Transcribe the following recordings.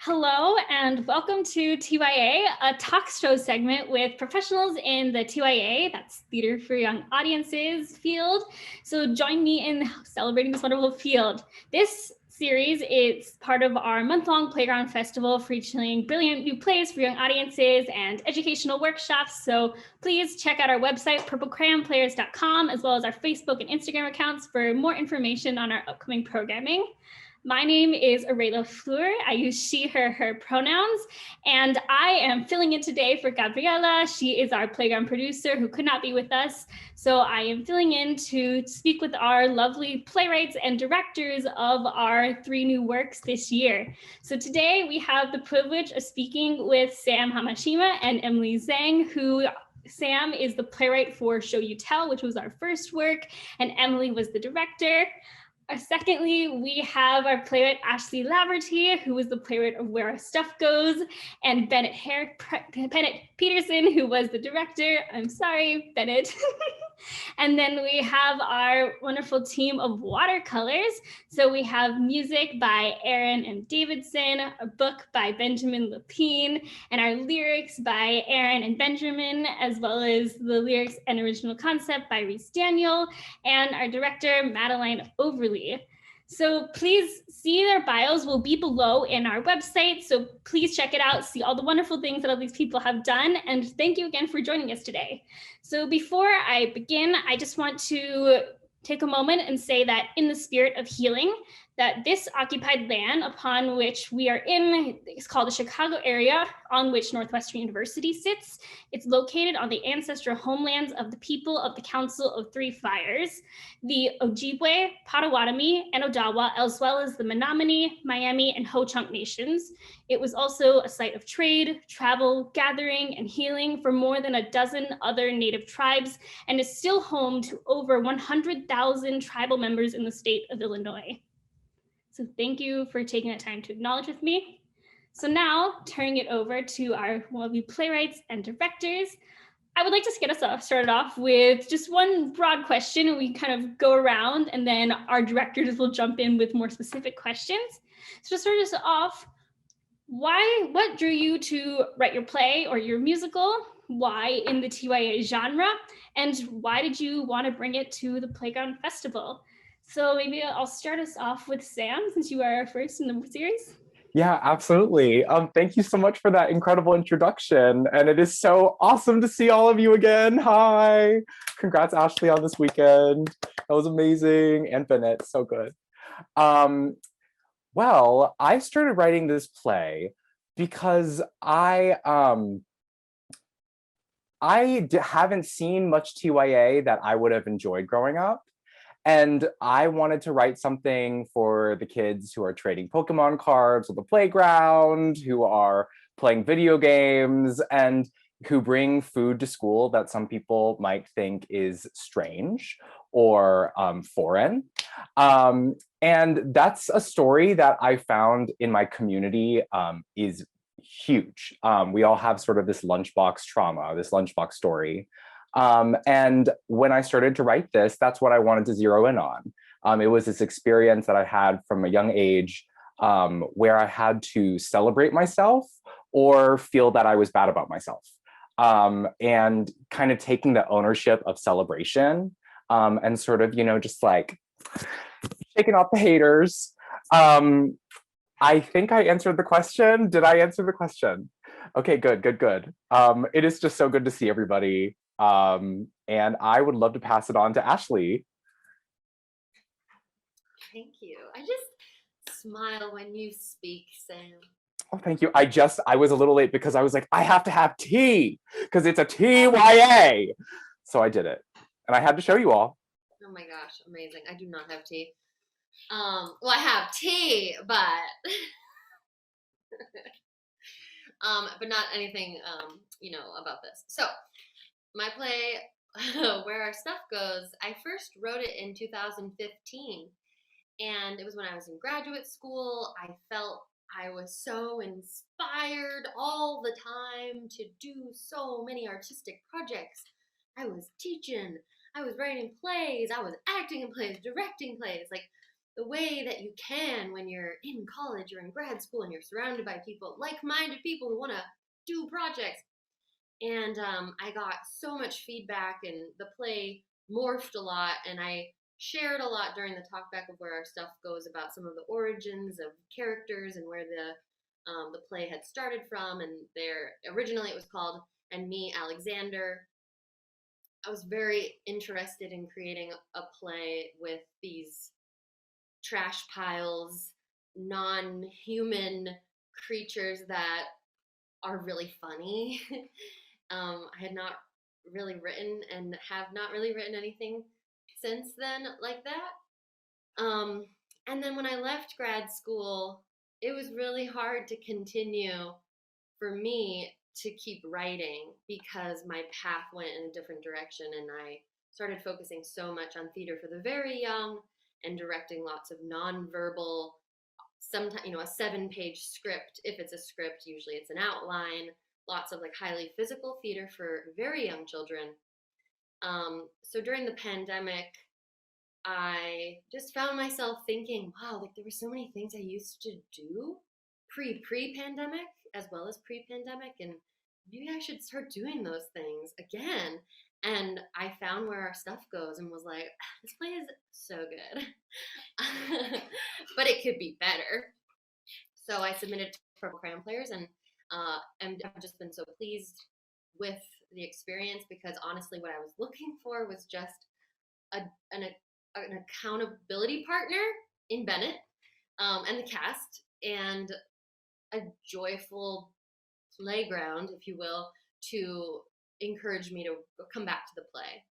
Hello and welcome to TYA, a talk show segment with professionals in the TYA, that's Theater for Young Audiences field. So join me in celebrating this wonderful field. This series is part of our month-long Playground Festival featuring brilliant new plays for young audiences and educational workshops. So please check out our website, purplecrayonplayers.com, as well as our Facebook and Instagram accounts for more information on our upcoming programming. My name is Aurelia Fleur. I use she, her pronouns, and I am filling in today for Gabriela. She is our playground producer who could not be with us. So I am filling in to speak with our lovely playwrights and directors of our 3 new works this year. So today we have the privilege of speaking with Sam Hamashima and Emily Zhang, who Sam is the playwright for Shoyu Tell, which was our first work, and Emily was the director. Secondly, we have our playwright Ashley Laverty, who was the playwright of Where Our Stuff Goes, and Bennett Peterson, who was the director. I'm sorry, Bennett. And then we have our wonderful team of watercolors. So we have music by Aaron and Davidson, a book by Benjamin Lapine, and our lyrics by Aaron and Benjamin, as well as the lyrics and original concept by Reese Daniel, and our director, Madeline Overly. So please see their bios will be below in our website. So please check it out, see all the wonderful things that all these people have done. And thank you again for joining us today. So before I begin, I just want to take a moment and say that in the spirit of healing, that this occupied land upon which we are in is called the Chicago area on which Northwestern University sits. It's located on the ancestral homelands of the people of the Council of Three Fires, the Ojibwe, Potawatomi, and Odawa, as well as the Menominee, Miami, and Ho-Chunk nations. It was also a site of trade, travel, gathering, and healing for more than a dozen other Native tribes, and is still home to over 100,000 tribal members in the state of Illinois. So thank you for taking the time to acknowledge with me. So now, turning it over to our lovely playwrights and directors, I would like to get us started off with just one broad question, and we kind of go around, and then our directors will jump in with more specific questions. So to start us off, what drew you to write your play or your musical? Why in the TYA genre? And why did you want to bring it to the Playground Festival? So maybe I'll start us off with Sam, since you are our first in the series. Yeah, absolutely. Thank you so much for that incredible introduction. And it is so awesome to see all of you again. Hi. Congrats, Ashley, on this weekend. That was amazing. And Bennett, so good. Well, I started writing this play because I haven't seen much TYA that I would have enjoyed growing up. And I wanted to write something for the kids who are trading Pokemon cards on the playground, who are playing video games, and who bring food to school that some people might think is strange or foreign. And that's a story that I found in my community is huge. We all have sort of this lunchbox trauma, this lunchbox story. And when I started to write this, that's what I wanted to zero in on. It was this experience that I had from a young age where I had to celebrate myself or feel that I was bad about myself. And kind of taking the ownership of celebration and sort of, just like shaking off the haters. I think I answered the question. Did I answer the question? Okay, good. It is just so good to see everybody. And I would love to pass it on to Ashley. Thank you. I just smile when you speak, Sam. Oh, thank you. I was a little late because I was like, I have to have tea because it's a TYA. So I did it. And I had to show you all. Oh my gosh, amazing. I do not have tea. Well, I have tea, but but not anything about this. So my play, Where Our Stuff Goes, I first wrote it in 2015, and it was when I was in graduate school. I felt I was so inspired all the time to do so many artistic projects. I was teaching, I was writing plays, I was acting in plays, directing plays. Like, the way that you can when you're in college or in grad school and you're surrounded by people, like-minded people who want to do projects. And I got so much feedback, and the play morphed a lot, and I shared a lot during the talkback of where our stuff goes about some of the origins of characters and where the play had started from. And originally it was called And Me, Alexander. I was very interested in creating a play with these trash piles, non-human creatures that are really funny. I had not really written and have not really written anything since then like that. And then when I left grad school, it was really hard to continue for me to keep writing because my path went in a different direction, and I started focusing so much on theater for the very young and directing lots of nonverbal, sometimes, a 7-page script. If it's a script, usually it's an outline, lots of like highly physical theater for very young children. So during the pandemic, I just found myself thinking, wow, like there were so many things I used to do pre-pandemic as well as pre-pandemic, and maybe I should start doing those things again. And I found where our stuff goes and was like, this play is so good, but it could be better. So I submitted to Crayon players, and I've just been so pleased with the experience, because honestly, what I was looking for was just an accountability partner in Bennett and the cast, and a joyful playground, if you will, to encourage me to come back to the play.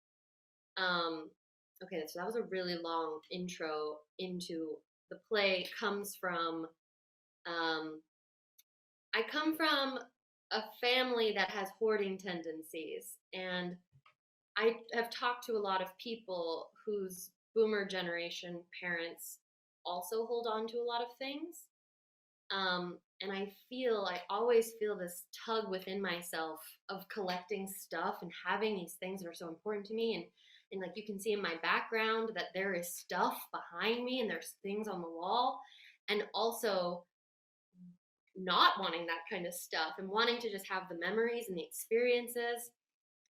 Okay, so that was a really long intro into the play. Comes from, I come from a family that has hoarding tendencies, and I have talked to a lot of people whose boomer generation parents also hold on to a lot of things. And I always feel this tug within myself of collecting stuff and having these things that are so important to me. And like you can see in my background that there is stuff behind me and there's things on the wall, and also not wanting that kind of stuff and wanting to just have the memories and the experiences.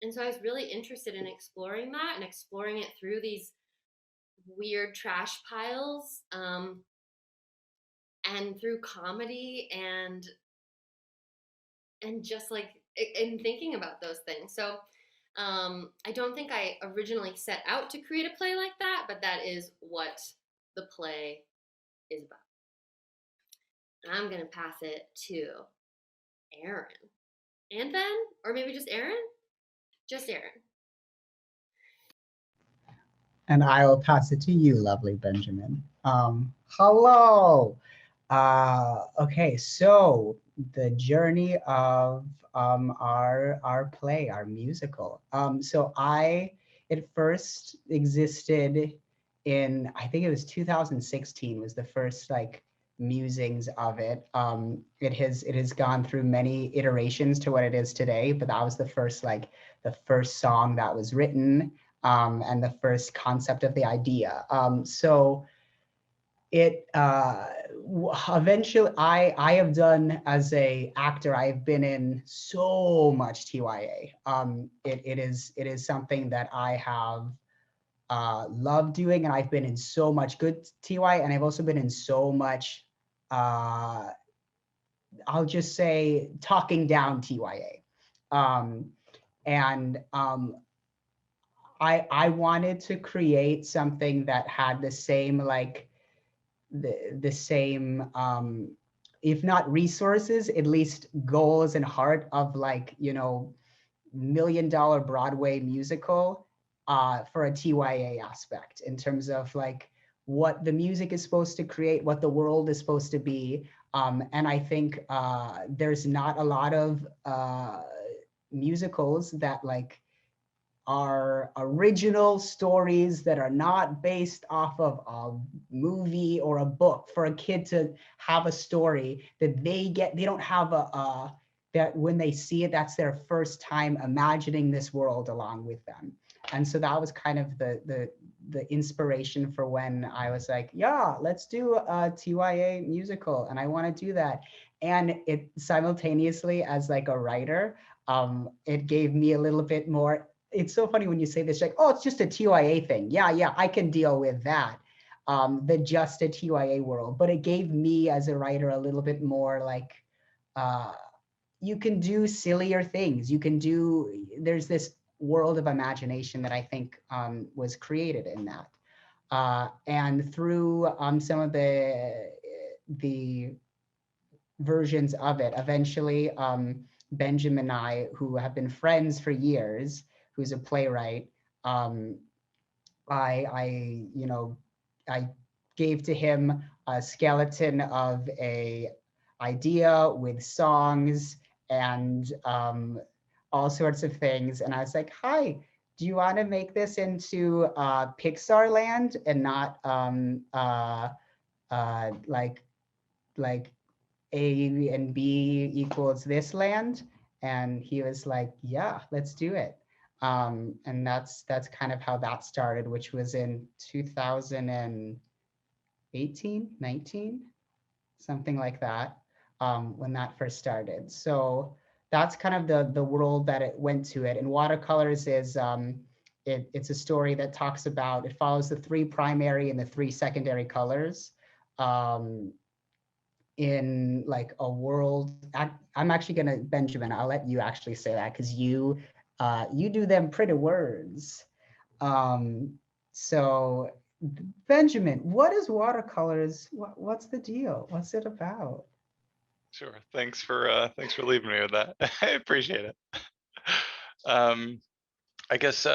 And so I was really interested in exploring that and exploring it through these weird trash piles, and through comedy and just like in thinking about those things. So I don't think I originally set out to create a play like that, but that is what the play is about. And I'm gonna pass it to Aaron and Ben, or maybe just Aaron. Just Aaron. And I will pass it to you, lovely Benjamin. Hello. Okay, so the journey of our play, our musical. So it first existed in, I think it was 2016 was the first like musings of it. It has gone through many iterations to what it is today, but that was the first song that was written, and the first concept of the idea. So it eventually, I have done as a actor, I have been in so much TYA. It is something that I have loved doing, and I've been in so much good TY, and I've also been in so much, I'll just say, talking down TYA. I wanted to create something that had the same, like, the same, if not resources, at least goals and heart of, like, $1 million Broadway musical for a TYA aspect, in terms of like what the music is supposed to create, what the world is supposed to be. And I think there's not a lot of musicals that like are original stories that are not based off of a movie or a book, for a kid to have a story that they don't have that when they see it, that's their first time imagining this world along with them. And so that was kind of the inspiration for when I was like, yeah, let's do a TYA musical, and I want to do that. And it simultaneously, as like a writer, it gave me a little bit more. It's so funny when you say this, like, oh, it's just a TYA thing. Yeah, I can deal with that. The just a TYA world, but it gave me as a writer a little bit more like, you can do sillier things. You can do, there's this world of imagination that I think was created in that. And through some of the versions of it, eventually Benjamin and I, who have been friends for years, who's a playwright, I gave to him a skeleton of a idea with songs and all sorts of things. And I was like, hi, do you want to make this into Pixar land and not like A and B equals this land? And he was like, yeah, let's do it. And that's kind of how that started, which was in 2018, 19, something like that, when that first started. So that's kind of the world that it went to it. And Watercolors is, it's a story that talks about, it follows the 3 primary and the 3 secondary colors in like a world. I'm actually gonna, Benjamin, I'll let you actually say that because you do them pretty words. So Benjamin, what is Watercolors? What's the deal? What's it about? Sure. Thanks for leaving me with that. I appreciate it. I guess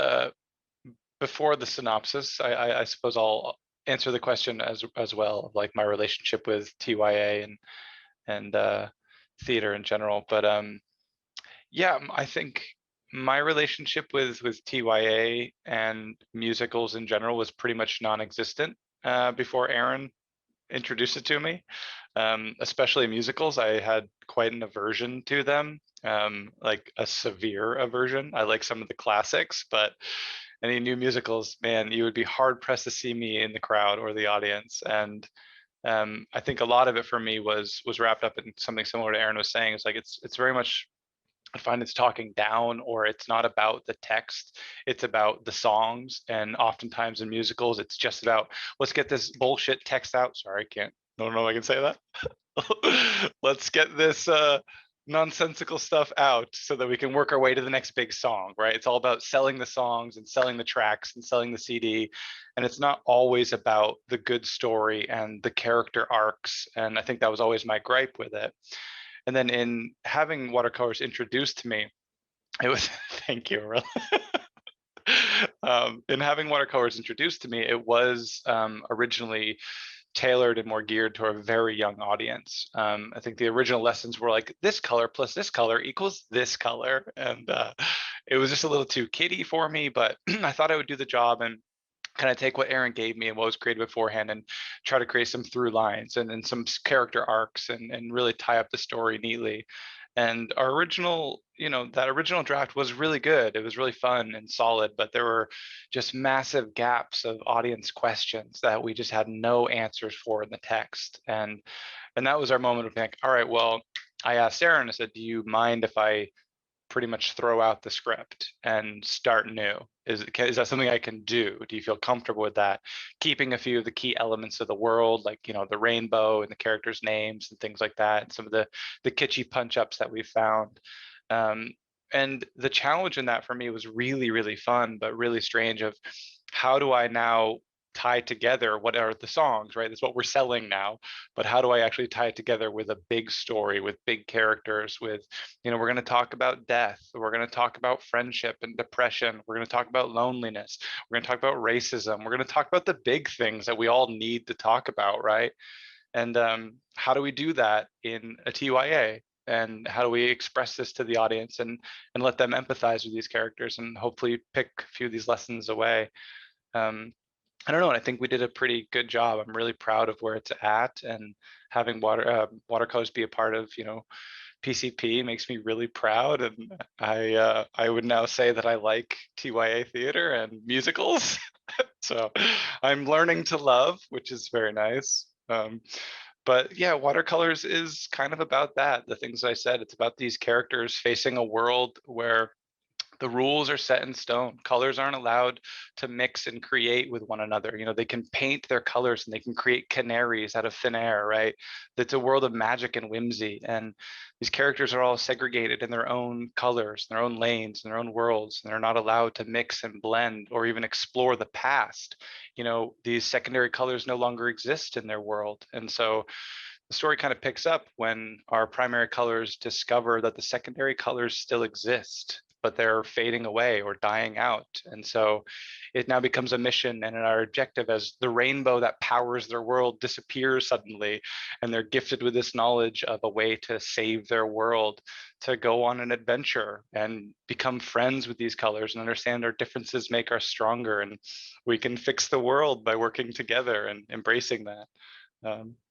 before the synopsis, I suppose I'll answer the question as well of like my relationship with TYA and theater in general. But yeah, I think my relationship with TYA and musicals in general was pretty much non-existent before Aaron introduced it to me. Especially musicals, I had quite an aversion to them, like a severe aversion. I like some of the classics, but any new musicals, man, you would be hard pressed to see me in the crowd or the audience. And I think a lot of it for me was wrapped up in something similar to Aaron was saying. It's like it's very much, I find it's talking down, or it's not about the text, it's about the songs. And oftentimes in musicals, it's just about, let's get this bullshit text out. Sorry, I don't know if I can say that. Let's get this nonsensical stuff out so that we can work our way to the next big song, right? It's all about selling the songs and selling the tracks and selling the CD. And it's not always about the good story and the character arcs. And I think that was always my gripe with it. And then in having Watercolors introduced to me, it was, thank you, really. In having Watercolors introduced to me, it was originally tailored and more geared to a very young audience. I think the original lessons were like, this color plus this color equals this color. And it was just a little too kiddie for me, but I thought I would do the job and kind of take what Aaron gave me and what was created beforehand and try to create some through lines and some character arcs and really tie up the story neatly. And our original, that original draft was really good. It was really fun and solid, but there were just massive gaps of audience questions that we just had no answers for in the text. And that was our moment of like, all right, well, I asked Aaron, I said, do you mind if I pretty much throw out the script and start new? Is that something I can do? Do you feel comfortable with that? Keeping a few of the key elements of the world, like, the rainbow and the characters' names and things like that, and some of the kitschy punch-ups that we found. And the challenge in that for me was really, really fun, but really strange of how do I now tie together what are the songs, right? That's what we're selling now, but how do I actually tie it together with a big story, with big characters, with, we're going to talk about death, we're going to talk about friendship and depression, we're going to talk about loneliness, we're going to talk about racism, we're going to talk about the big things that we all need to talk about, right? And how do we do that in a TYA? And how do we express this to the audience and let them empathize with these characters and hopefully pick a few of these lessons away? I don't know, and I think we did a pretty good job. I'm really proud of where it's at, and having Watercolors be a part of, PCP makes me really proud. And I would now say that I like TYA theater and musicals. So I'm learning to love, which is very nice. But yeah, watercolors is kind of about that. The things I said, it's about these characters facing a world where the rules are set in stone. Colors aren't allowed to mix and create with one another. You know, they can paint their colors and they can create canaries out of thin air, right? It's a world of magic and whimsy. And these characters are all segregated in their own colors, their own lanes, and their own worlds. And they're not allowed to mix and blend or even explore the past. You know, these secondary colors no longer exist in their world. And so the story kind of picks up when our primary colors discover that the secondary colors still exist, but they're fading away or dying out. And so it now becomes a mission and our objective as the rainbow that powers their world disappears suddenly. And they're gifted with this knowledge of a way to save their world, to go on an adventure and become friends with these colors and understand our differences make us stronger. And we can fix the world by working together and embracing that.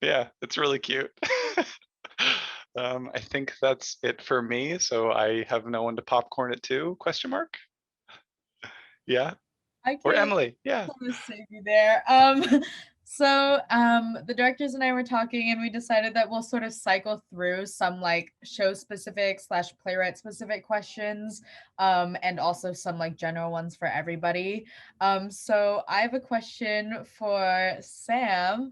Yeah, it's really cute. I think that's it for me. So I have no one to popcorn it to, question mark? Yeah, or Emily, yeah. Save you there. So the directors and I were talking and we decided that we'll sort of cycle through some like show specific / playwright specific questions and also some like general ones for everybody. So I have a question for Sam,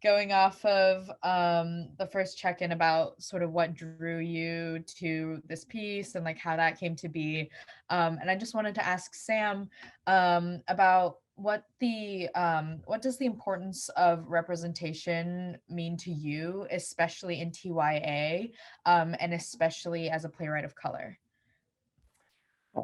going off of the first check-in about sort of what drew you to this piece and like how that came to be. And I just wanted to ask Sam about what does the importance of representation mean to you, especially in TYA, and especially as a playwright of color?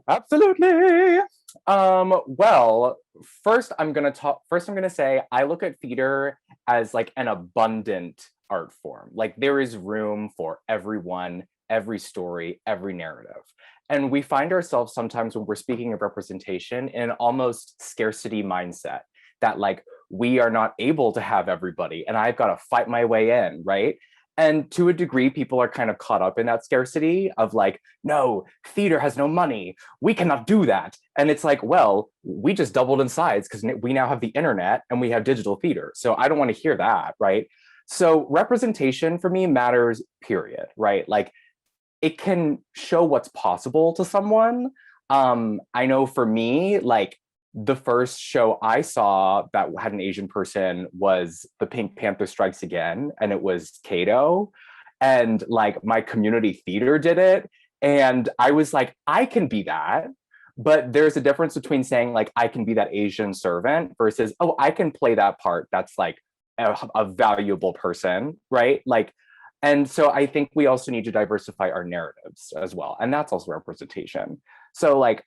Absolutely. Well, first I'm gonna say I look at theater as like an abundant art form. Like there is room for everyone, every story, every narrative. And we find ourselves sometimes when we're speaking of representation in an almost scarcity mindset that like we are not able to have everybody and I've got to fight my way in, right? And to a degree, people are kind of caught up in that scarcity of like, no, theater has no money. We cannot do that. And it's like, well, we just doubled in size because we now have the internet and we have digital theater. So I don't want to hear that, right? So representation for me matters, period, right? Like it can show what's possible to someone. I know for me, like the first show I saw that had an Asian person was The Pink Panther Strikes Again, and it was Kato. And like my community theater did it. And I was like, I can be that. But there's a difference between saying like, I can be that Asian servant versus, oh, I can play that part. That's like a valuable person, right? Like, and so I think we also need to diversify our narratives as well. And that's also representation. So like,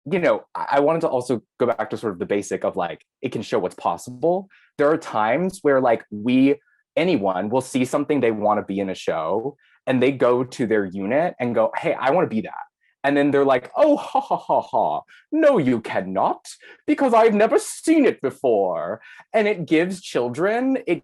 you know, I wanted to also go back to sort of the basic of like, it can show what's possible. There are times where like anyone will see something they want to be in a show and they go to their unit and go, hey, I want to be that. And then they're like, oh, ha, ha, ha, ha. No, you cannot, because I've never seen it before. And it gives children, it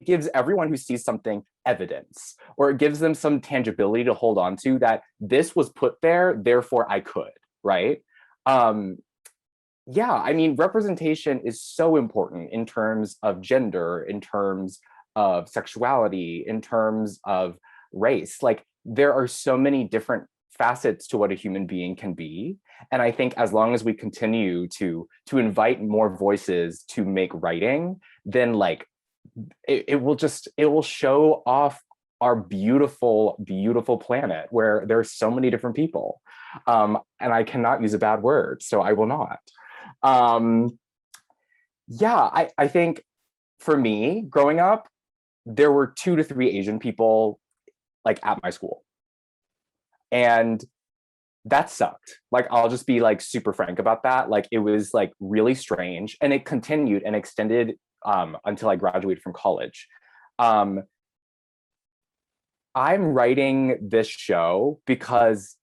gives everyone who sees something evidence, or it gives them some tangibility to hold on to that this was put there, therefore I could, right? Yeah, I mean, representation is so important in terms of gender, in terms of sexuality, in terms of race. Like there are so many different facets to what a human being can be. And I think as long as we continue to invite more voices to make writing, then like it will show off our beautiful, beautiful planet where there's so many different people. And I cannot use a bad word, so I will not. Yeah, I think for me, growing up, there were 2 to 3 Asian people like at my school. And that sucked. Like, I'll just be like super frank about that. Like, it was like really strange, and it continued and extended until I graduated from college. I'm writing this show because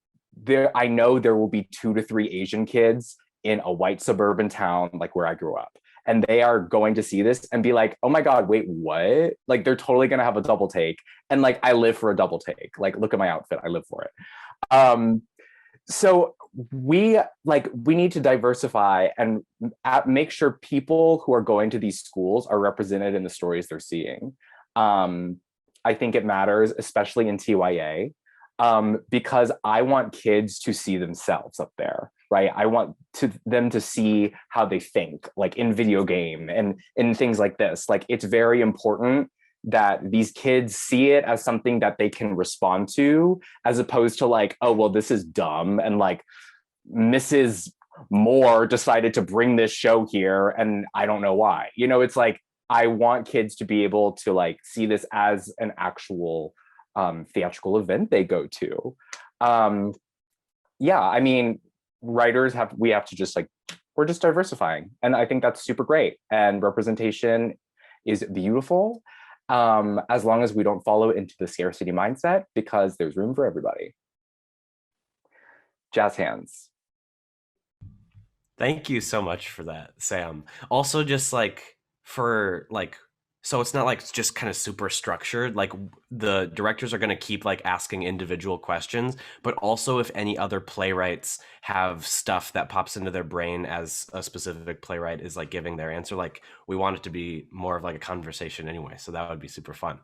I know there will be 2 to 3 Asian kids in a white suburban town like where I grew up. And they are going to see this and be like, oh my God, wait, what? Like, they're totally gonna have a double take. And like, I live for a double take. Like, look at my outfit, I live for it. So we need to diversify and make sure people who are going to these schools are represented in the stories they're seeing. I think it matters, especially in TYA, because I want kids to see themselves up there, right? I want them to see how they think, like in video game and in things like this. Like, it's very important that these kids see it as something that they can respond to, as opposed to like, oh, well, this is dumb, and like Mrs. Moore decided to bring this show here and I don't know why. You know, it's like, I want kids to be able to like see this as an actual theatrical event they go to. Yeah, I mean, we have to just like, we're just diversifying. And I think that's super great. And representation is beautiful, as long as we don't follow into the scarcity mindset, because there's room for everybody. Jazz hands. Thank you so much for that, Sam. Also, just like for like, so it's not like it's just kind of super structured. Like, the directors are going to keep like asking individual questions, but also if any other playwrights have stuff that pops into their brain as a specific playwright is like giving their answer, like we want it to be more of like a conversation anyway. So that would be super fun.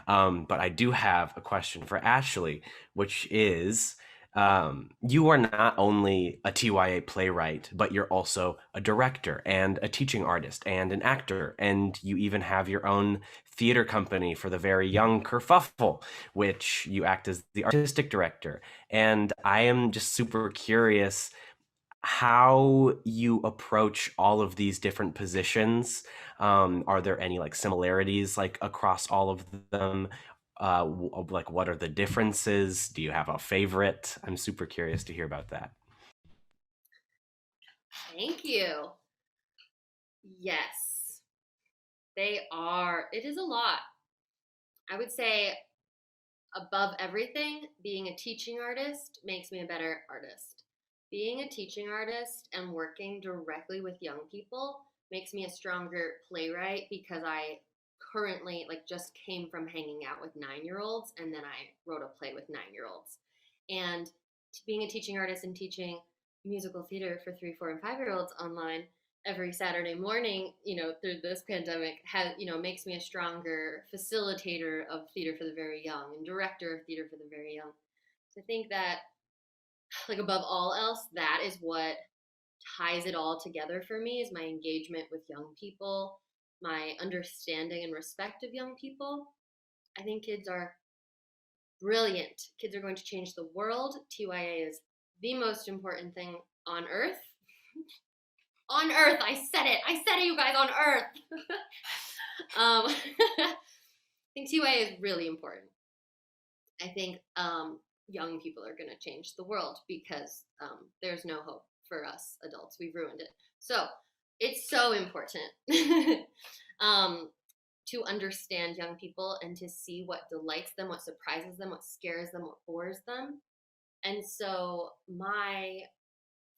But I do have a question for Ashley, which is, you are not only a TYA playwright, but you're also a director and a teaching artist and an actor. And you even have your own theater company for the very young Kerfuffle, which you act as the artistic director. And I am just super curious how you approach all of these different positions. Are there any like similarities like across all of them? Like, what are the differences? Do you have a favorite? I'm super curious to hear about that. Thank you. Yes, they are. It is a lot. I would say, above everything, being a teaching artist makes me a better artist. Being a teaching artist and working directly with young people makes me a stronger playwright, because I currently just came from hanging out with 9-year-olds, and then I wrote a play with 9-year-olds. And being a teaching artist and teaching musical theater for 3, 4, and 5-year-olds online every Saturday morning, through this pandemic, makes me a stronger facilitator of theater for the very young and director of theater for the very young. So I think that, like, above all else, that is what ties it all together for me, is my engagement with young people, my understanding and respect of young people. I think kids are brilliant. Kids are going to change the world. TYA is the most important thing on earth. On earth, I said it, you guys, on earth. I think TYA is really important. I think young people are going to change the world, because there's no hope for us adults. We've ruined it. So it's so important to understand young people and to see what delights them, what surprises them, what scares them, what bores them. And so my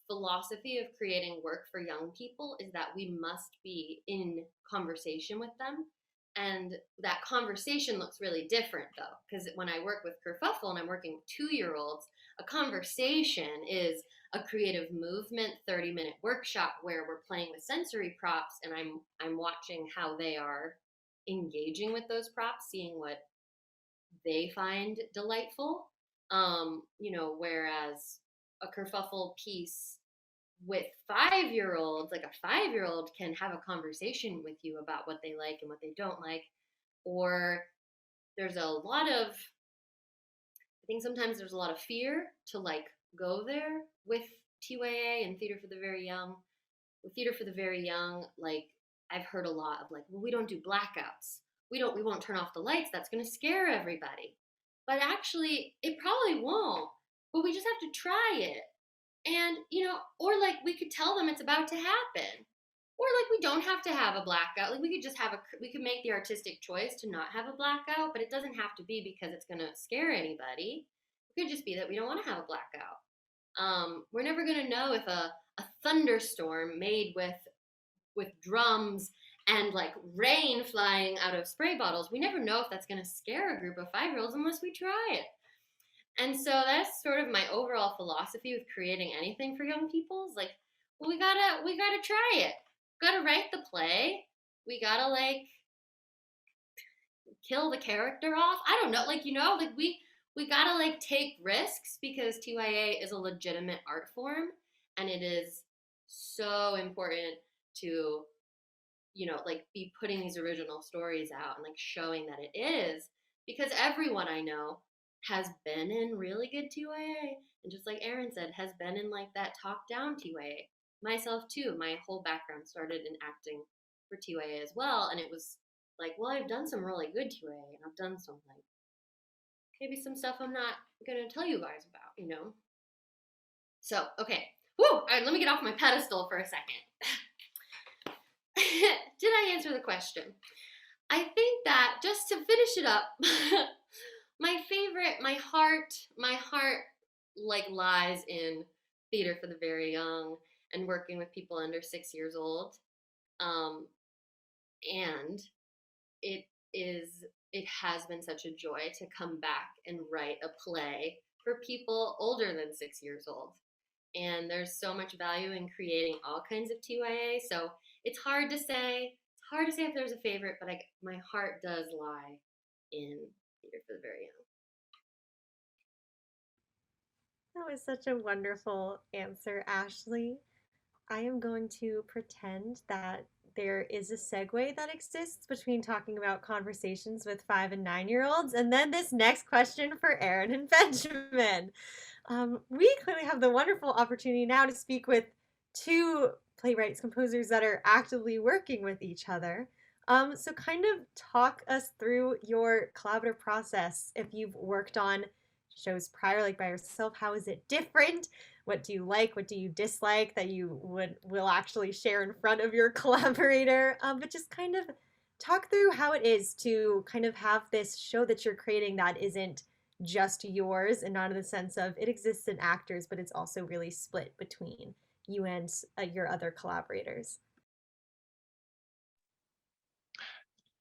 philosophy of creating work for young people is that we must be in conversation with them. And that conversation looks really different, though, because when I work with Kerfuffle and I'm working with 2-year-olds, a conversation is a creative movement 30-minute workshop where we're playing with sensory props, and I'm watching how they are engaging with those props, seeing what they find delightful. Whereas a Kerfuffle piece with 5-year-olds, like a 5-year-old can have a conversation with you about what they like and what they don't like. Or there's I think sometimes there's a lot of fear to go there with TYA and theater for the very young. With theater for the very young, I've heard a lot of well, we don't do blackouts. We won't turn off the lights. That's going to scare everybody. But actually, it probably won't. But we just have to try it. And, or we could tell them it's about to happen. Or we don't have to have a blackout. We could just we could make the artistic choice to not have a blackout, but it doesn't have to be because it's going to scare anybody. It could just be that we don't want to have a blackout. We're never going to know if a thunderstorm made with drums and rain flying out of spray bottles, we never know if that's going to scare a group of 5-year-olds unless we try it. And so that's sort of my overall philosophy with creating anything for young people. Is like, well, we gotta try it. We gotta write the play. We gotta like kill the character off. I don't know, like, you know, like we gotta like take risks, because TYA is a legitimate art form, and it is so important to, you know, like be putting these original stories out and like showing that it is, because everyone I know has been in really good TYA, and just like Aaron said, has been in like that top down TYA. Myself too, my whole background started in acting for TYA as well, and it was like, well, I've done some really good TYA, and I've done some like maybe some stuff I'm not gonna tell you guys about, you know. So okay, all right, let me get off my pedestal for a second. Did I answer the question? I think that just to finish it up, my heart like lies in theater for the very young and working with people under 6 years old. And it has been such a joy to come back and write a play for people older than 6 years old. And there's so much value in creating all kinds of TYA. So it's hard to say if there's a favorite, but my heart does lie in theater for the very young. That was such a wonderful answer, Ashley. I am going to pretend that there is a segue that exists between talking about conversations with 5 and 9-year-olds and then this next question for Aaron and Benjamin. We clearly have the wonderful opportunity now to speak with two playwrights, composers that are actively working with each other. So kind of talk us through your collaborative process. If you've worked on shows prior, like by yourself, how is it different? What do you like? What do you dislike that you will actually share in front of your collaborator? But just kind of talk through how it is to kind of have this show that you're creating that isn't just yours, and not in the sense of it exists in actors, but it's also really split between you and your other collaborators.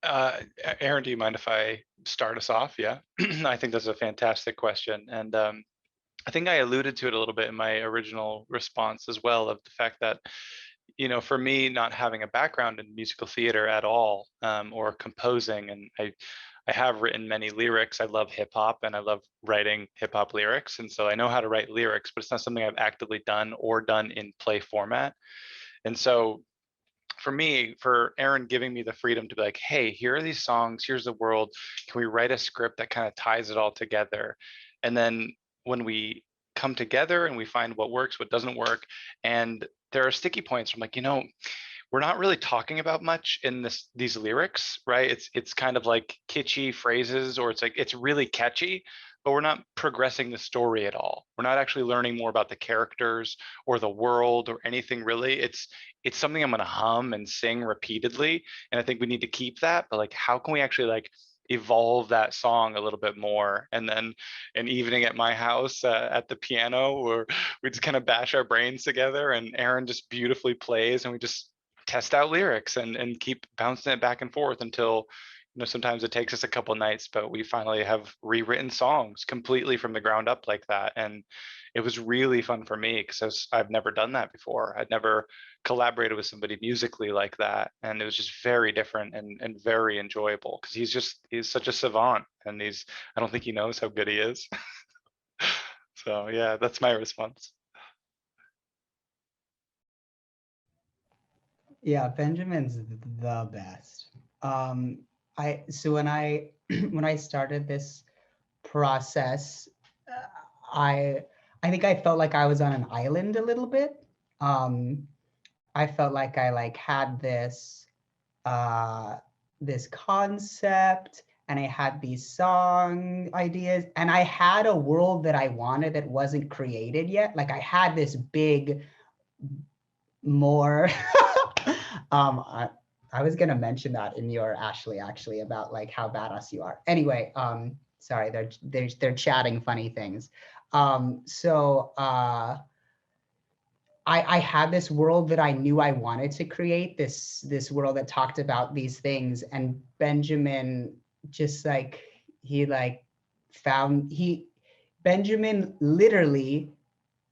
Aaron, do you mind if I start us off? Yeah, I think that's a fantastic question. And I think I alluded to it a little bit in my original response as well, of the fact that, you know, for me, not having a background in musical theater at all, or composing, and I have written many lyrics. I love hip hop and I love writing hip hop lyrics. And so I know how to write lyrics, but it's not something I've actively done or done in play format. And so for me, for Aaron giving me the freedom to be like, hey, here are these songs, here's the world. Can we write a script that kind of ties it all together? And then when we come together and we find what works, what doesn't work, and there are sticky points, I'm like, you know, we're not really talking about much in these lyrics, right? It's kind of like kitschy phrases, or it's like it's really catchy, but we're not progressing the story at all. We're not actually learning more about the characters or the world or anything really. It's something I'm going to hum and sing repeatedly, and I think we need to keep that. But like, how can we actually like evolve that song a little bit more? And then an evening at my house at the piano, where we just kind of bash our brains together, and Aaron just beautifully plays, and we just test out lyrics and keep bouncing it back and forth until, you know, sometimes it takes us a couple nights, but we finally have rewritten songs completely from the ground up like that. And it was really fun for me because I've never done that before. I'd never collaborated with somebody musically like that. And it was just very different and very enjoyable, because he's such a savant, and I don't think he knows how good he is. So yeah, that's my response. Yeah, Benjamin's the best. So when I started this process, I think I felt like I was on an island a little bit. I felt like I had this this concept, and I had these song ideas, and I had a world that I wanted that wasn't created yet. Like I had this big, more I was gonna mention that in your Ashley, actually, about like how badass you are. Anyway, sorry, they're chatting funny things. I had this world that I knew I wanted to create, this world that talked about these things, and Benjamin just Benjamin literally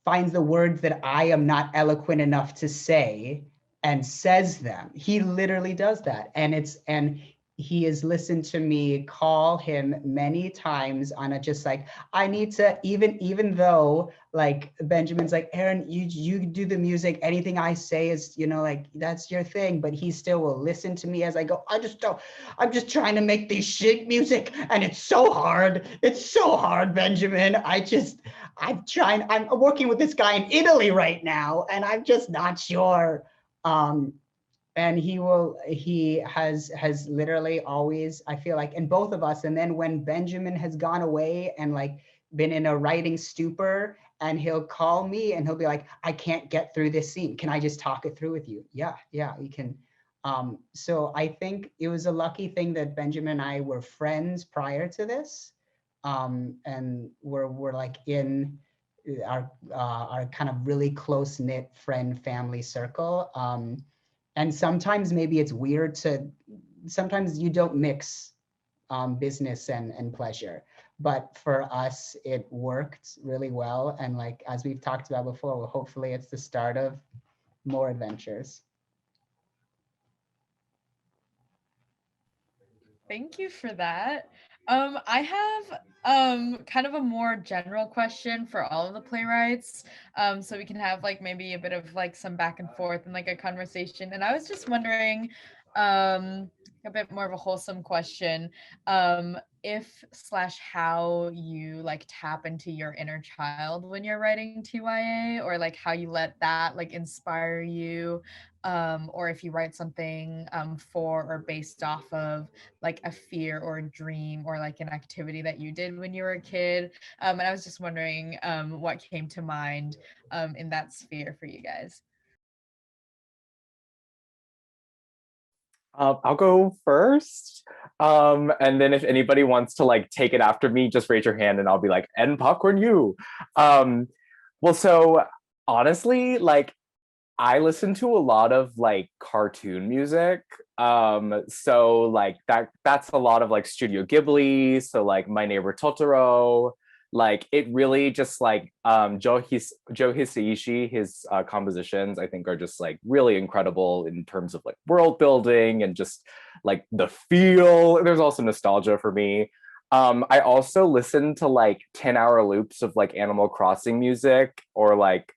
finds the words that I am not eloquent enough to say and says them. He literally does that. And he has listened to me call him many times on a just like, I need to, even though like Benjamin's like, Aaron, you do the music, anything I say is, you know, like that's your thing, but he still will listen to me as I go, I'm just trying to make this shit music and it's so hard. It's so hard, Benjamin. I'm working with this guy in Italy right now and I'm just not sure. And he has literally always, I feel like, in both of us. And then when Benjamin has gone away and like been in a writing stupor, and he'll call me and he'll be like, I can't get through this scene. Can I just talk it through with you? Yeah, you can. So I think it was a lucky thing that Benjamin and I were friends prior to this. And we're like in our kind of really close knit friend family circle. And sometimes maybe it's weird sometimes you don't mix business and pleasure. But for us, it worked really well. And like, as we've talked about before, well, hopefully it's the start of more adventures. Thank you for that. I have kind of a more general question for all of the playwrights, so we can have like maybe a bit of like some back and forth and like a conversation. And I was just wondering, a bit more of a wholesome question, if / how you like tap into your inner child when you're writing TYA, or like how you let that like inspire you, or if you write something for or based off of like a fear or a dream or like an activity that you did when you were a kid. And I was just wondering what came to mind in that sphere for you guys. I'll go first. And then if anybody wants to like take it after me, just raise your hand and I'll be like, and popcorn you. Well, so honestly, like I listen to a lot of like cartoon music. So like that's a lot of like Studio Ghibli. So like My Neighbor Totoro. Like it really just like Joe Hisaishi, his compositions I think are just like really incredible in terms of like world building and just like the feel. There's also nostalgia for me. I also listen to like 10-hour loops of like Animal Crossing music or like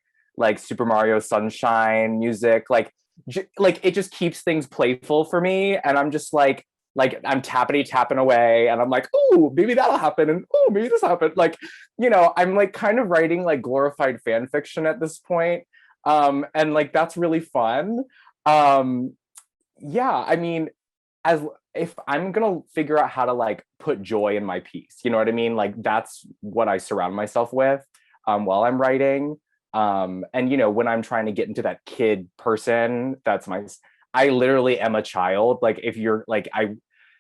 Super Mario Sunshine music. Like it just keeps things playful for me, and I'm just like I'm tapping away and I'm like, oh, maybe that'll happen, and oh, maybe this happened. Like, you know, I'm like kind of writing like glorified fan fiction at this point. And like that's really fun. Yeah, I mean, as if I'm gonna figure out how to like put joy in my piece, you know what I mean? Like that's what I surround myself with while I'm writing. And you know, when I'm trying to get into that kid person, I literally am a child. Like if you're like,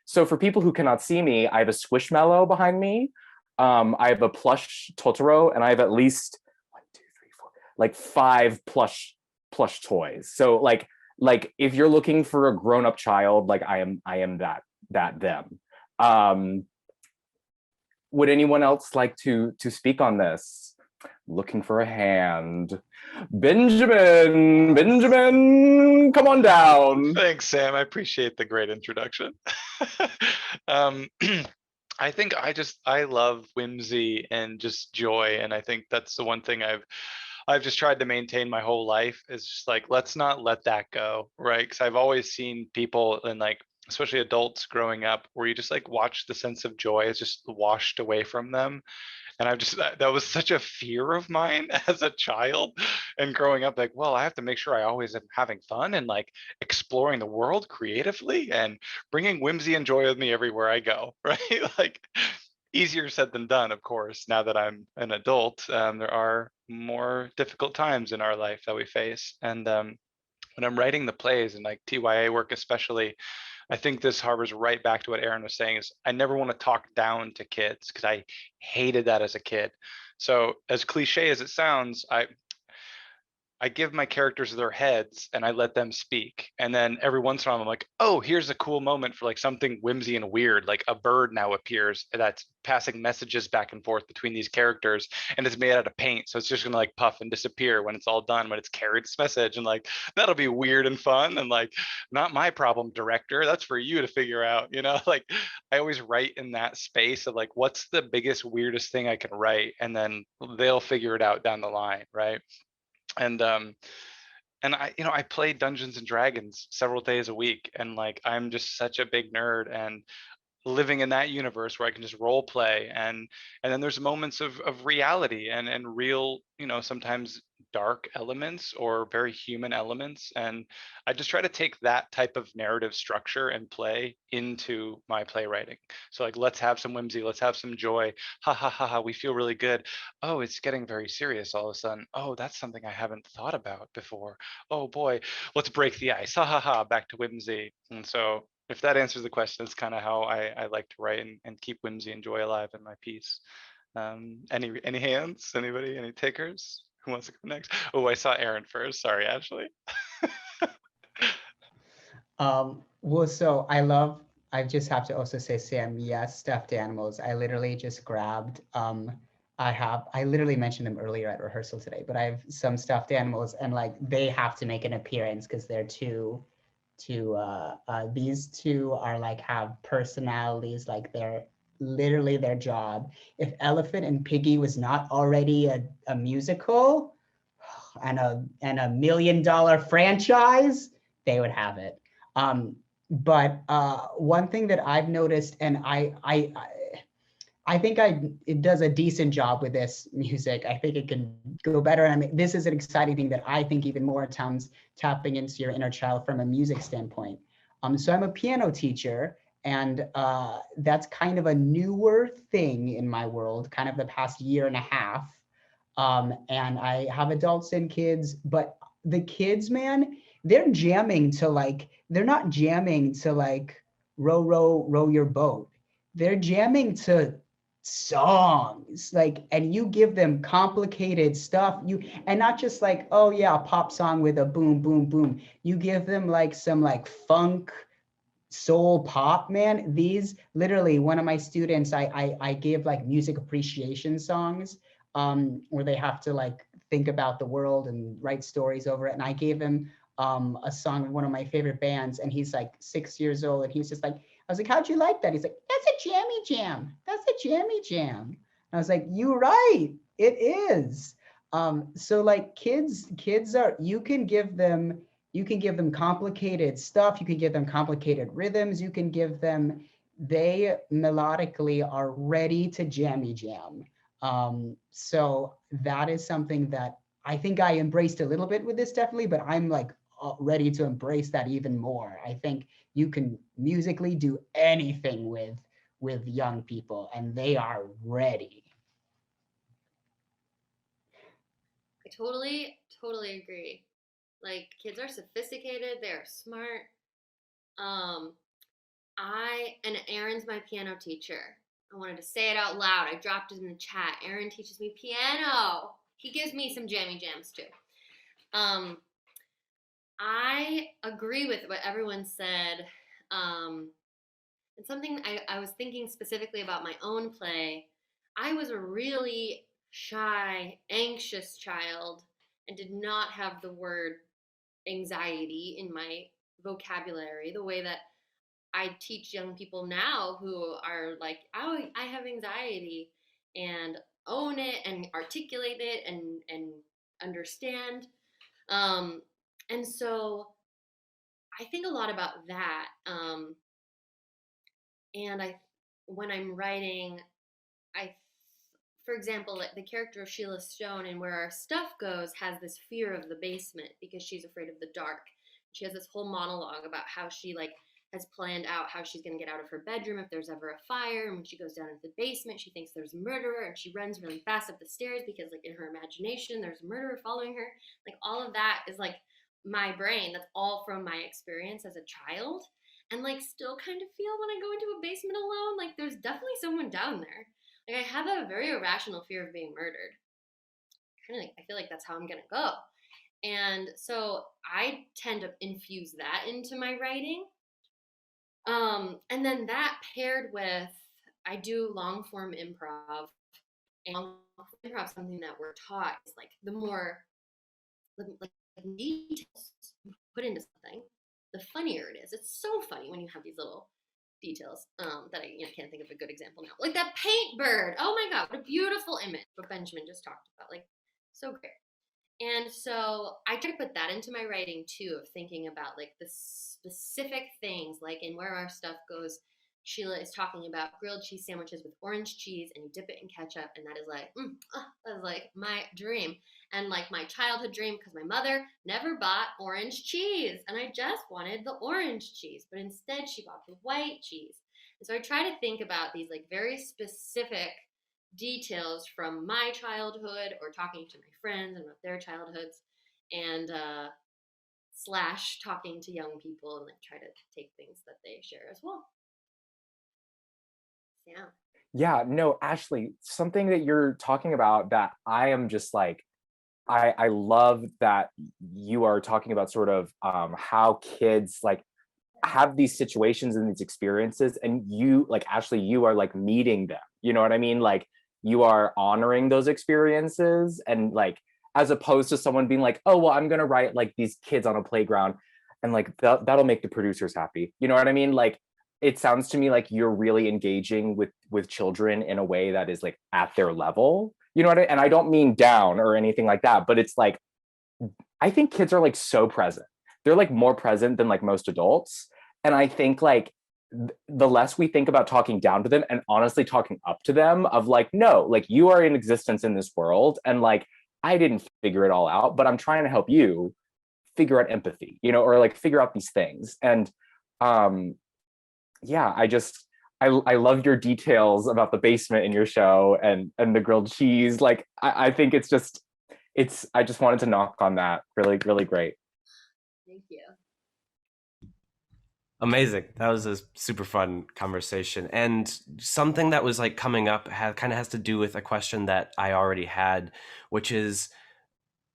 so for people who cannot see me, I have a Squishmallow behind me. I have a plush Totoro, and I have at least 1, 2, 3, 4, like 5 plush toys. So like if you're looking for a grown-up child, like I am that them. Would anyone else like to speak on this? Looking for a hand. Benjamin, come on down. Thanks, Sam. I appreciate the great introduction. I think I love whimsy and just joy, and I think that's the one thing I've just tried to maintain my whole life is just like, let's not let that go, right? Because I've always seen people, and like especially adults growing up, where you just like watch the sense of joy is just washed away from them. And that was such a fear of mine as a child and growing up, like, well, I have to make sure I always am having fun and like exploring the world creatively and bringing whimsy and joy with me everywhere I go, right? Like easier said than done, of course. Now that I'm an adult, there are more difficult times in our life that we face. And when I'm writing the plays and like TYA work especially, I think this harbors right back to what Aaron was saying is I never want to talk down to kids because I hated that as a kid. So as cliche as it sounds, I give my characters their heads and I let them speak. And then every once in a while, I'm like, oh, here's a cool moment for like something whimsy and weird. Like a bird now appears that's passing messages back and forth between these characters, and it's made out of paint. So it's just gonna like puff and disappear when it's all done, when it's carried its message. And like, that'll be weird and fun. And like, not my problem, director. That's for you to figure out, you know? Like, I always write in that space of like, what's the biggest, weirdest thing I can write? And then they'll figure it out down the line, right? And I, you know, I play Dungeons and Dragons several days a week, and like I'm just such a big nerd, and living in that universe where I can just role play, and then there's moments of reality and real, you know, sometimes dark elements or very human elements. And I just try to take that type of narrative structure and play into my playwriting. So like, let's have some whimsy, let's have some joy. Ha ha ha ha, we feel really good. Oh, it's getting very serious all of a sudden. Oh, that's something I haven't thought about before. Oh boy, let's break the ice. Ha ha ha, back to whimsy. And so if that answers the question, it's kind of how I like to write and keep whimsy and joy alive in my piece. Any hands? Anybody? Any takers? Who wants to go next? Oh, I saw Aaron first. Sorry, Ashley. Well, I just have to also say, Sam, yes, stuffed animals. I literally just grabbed, I literally mentioned them earlier at rehearsal today, but I have some stuffed animals, and like they have to make an appearance because they're these two are like have personalities, like they're literally their job. If Elephant and Piggy was not already a musical and a $1 million franchise, they would have it. But one thing that I've noticed, and I think it does a decent job with this music. I think it can go better. I mean, this is an exciting thing that I think even more tapping into your inner child from a music standpoint. So I'm a piano teacher, and that's kind of a newer thing in my world, kind of the past year and a half. And I have adults and kids, but the kids, man, they're jamming to like, they're not jamming to like row, row, row your boat. They're jamming to songs, like, and you give them complicated stuff, and not just like, oh yeah, a pop song with a boom, boom, boom. You give them like some like funk, soul pop, man. These literally, one of my students, I give like music appreciation songs, where they have to like think about the world and write stories over it. And I gave him a song of one of my favorite bands, and he's like 6 years old, and he's just like, I was like, how'd you like that? He's like, that's a jammy jam. That's a jammy jam. And I was like, you're right, it is. So like kids are, you can give them complicated stuff, you can give them complicated rhythms, you can give them, they melodically are ready to jammy jam. So that is something that I think I embraced a little bit with this, definitely, but I'm like ready to embrace that even more. I think you can musically do anything with young people, and they are ready. I totally agree. Like, kids are sophisticated, they're smart. And Aaron's my piano teacher. I wanted to say it out loud. I dropped it in the chat. Aaron teaches me piano. He gives me some jammy jams too. I agree with what everyone said. And something I was thinking specifically about my own play. I was a really shy, anxious child and did not have the word anxiety in my vocabulary the way that I teach young people now who are like, oh, I have anxiety, and own it and articulate it and understand. And so I think a lot about that. And when I'm writing, for example, the character of Sheila Stone in Where Our Stuff Goes has this fear of the basement because she's afraid of the dark. She has this whole monologue about how she like has planned out how she's going to get out of her bedroom if there's ever a fire. And when she goes down into the basement, she thinks there's a murderer, and she runs really fast up the stairs because like in her imagination, there's a murderer following her. Like all of that is like my brain. That's all from my experience as a child. And like still kind of feel when I go into a basement alone, like there's definitely someone down there. Like I have a very irrational fear of being murdered. Kind of like, I feel like that's how I'm going to go. And so I tend to infuse that into my writing. And then that paired with, I do long form improv, and long form improv is something that we're taught is like the more like details you put into something, the funnier it is. It's so funny when you have these little details that I can't think of a good example now. Like that paint bird. Oh my God, what a beautiful image. What Benjamin just talked about. Like, so great. And so I try to put that into my writing too, of thinking about like the specific things, like in Where Our Stuff Goes, Sheila is talking about grilled cheese sandwiches with orange cheese and you dip it in ketchup. And that is like, that is like my dream. And like my childhood dream, because my mother never bought orange cheese. And I just wanted the orange cheese, but instead she bought the white cheese. And so I try to think about these like very specific details from my childhood or talking to my friends about their childhoods, and slash talking to young people and like try to take things that they share as well. Yeah, no, Ashley, something that you're talking about that I am just like, I love that you are talking about sort of how kids like have these situations and these experiences, and you, like Ashley, you are like meeting them, you know what I mean? Like you are honoring those experiences, and like as opposed to someone being like, oh well, I'm gonna write like these kids on a playground and like that'll make the producers happy, you know what I mean? Like it sounds to me like you're really engaging with children in a way that is like at their level, you know what and I don't mean down or anything like that, but it's like I think kids are like so present. They're like more present than like most adults. And I think like the less we think about talking down to them and honestly talking up to them of like, no, like you are in existence in this world. And like, I didn't figure it all out, but I'm trying to help you figure out empathy, you know, or like figure out these things. And yeah, I love your details about the basement in your show and the grilled cheese. Like, I think it's I just wanted to knock on that. Really, really great. Thank you. Amazing. That was a super fun conversation. And something that was like coming up kind of has to do with a question that I already had, which is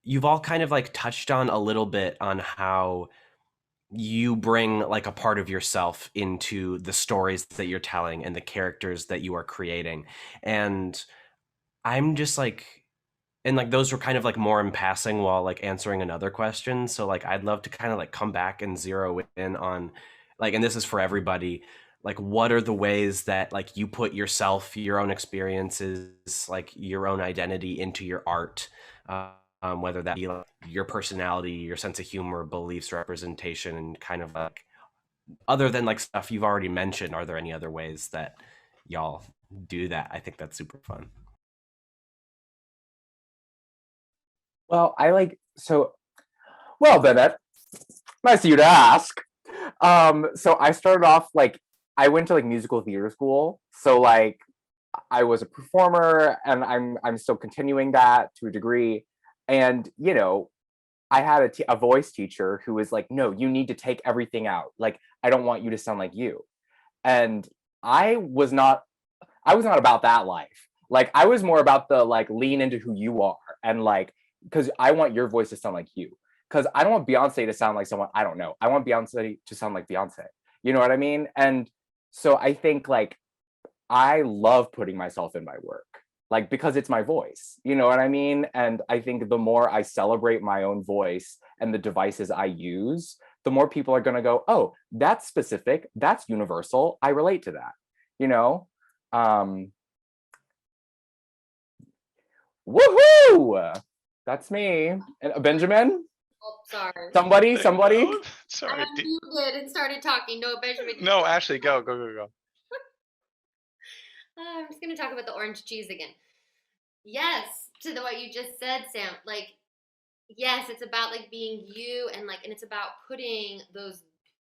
you've all kind of like touched on a little bit on how you bring like a part of yourself into the stories that you're telling and the characters that you are creating. And I'm just like, and like those were kind of like more in passing while like answering another question. So like I'd love to kind of like come back and zero in on like, and this is for everybody, like what are the ways that like you put yourself, your own experiences, like your own identity into your art, whether that be like your personality, your sense of humor, beliefs, representation, and kind of like other than like stuff you've already mentioned, are there any other ways that y'all do that? I think that's super fun. Well, well, Bennett, nice of you to ask. So I started off like, I went to like musical theater school. So like I was a performer and I'm still continuing that to a degree. And, you know, I had a voice teacher who was like, no, you need to take everything out. Like, I don't want you to sound like you. And I was not about that life. Like, I was more about the like lean into who you are and like, because I want your voice to sound like you. Because I don't want Beyonce to sound like someone I don't know. I want Beyonce to sound like Beyonce. You know what I mean? And so I think like I love putting myself in my work, like because it's my voice. You know what I mean? And I think the more I celebrate my own voice and the devices I use, the more people are going to go, oh, that's specific. That's universal. I relate to that. You know? Woohoo! That's me. And Benjamin? Oh, sorry. Somebody? Sorry. I unmuted and started talking. No, Benjamin. No, Ashley, go. I'm just going to talk about the orange cheese again. Yes, to what you just said, Sam. Like, yes, it's about like being you and like, and it's about putting those,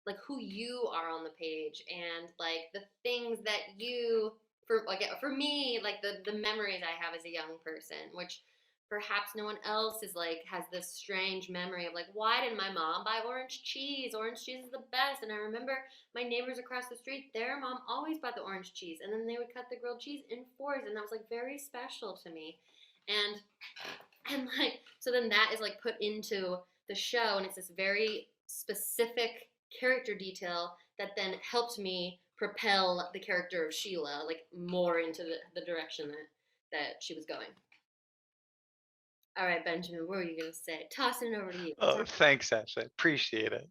like who you are on the page and like the things that you, for me, like the memories I have as a young person, which perhaps no one else is like, has this strange memory of like, why did my mom buy orange cheese? Orange cheese is the best. And I remember my neighbors across the street, their mom always bought the orange cheese. And then they would cut the grilled cheese in fours. And that was like very special to me. And And like, so then that is like put into the show, and it's this very specific character detail that then helped me propel the character of Sheila like more into the direction that she was going. All right, Benjamin, what were you gonna say? Tossing it over to you. Oh, thanks, Ashley. Appreciate it.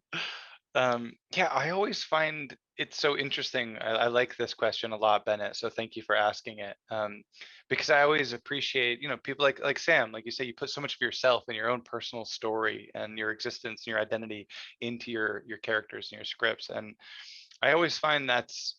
Yeah, I always find it so interesting. I like this question a lot, Bennett. So thank you for asking it. Because I always appreciate, people like Sam, like you say, you put so much of yourself and your own personal story and your existence and your identity into your characters and your scripts. And I always find that's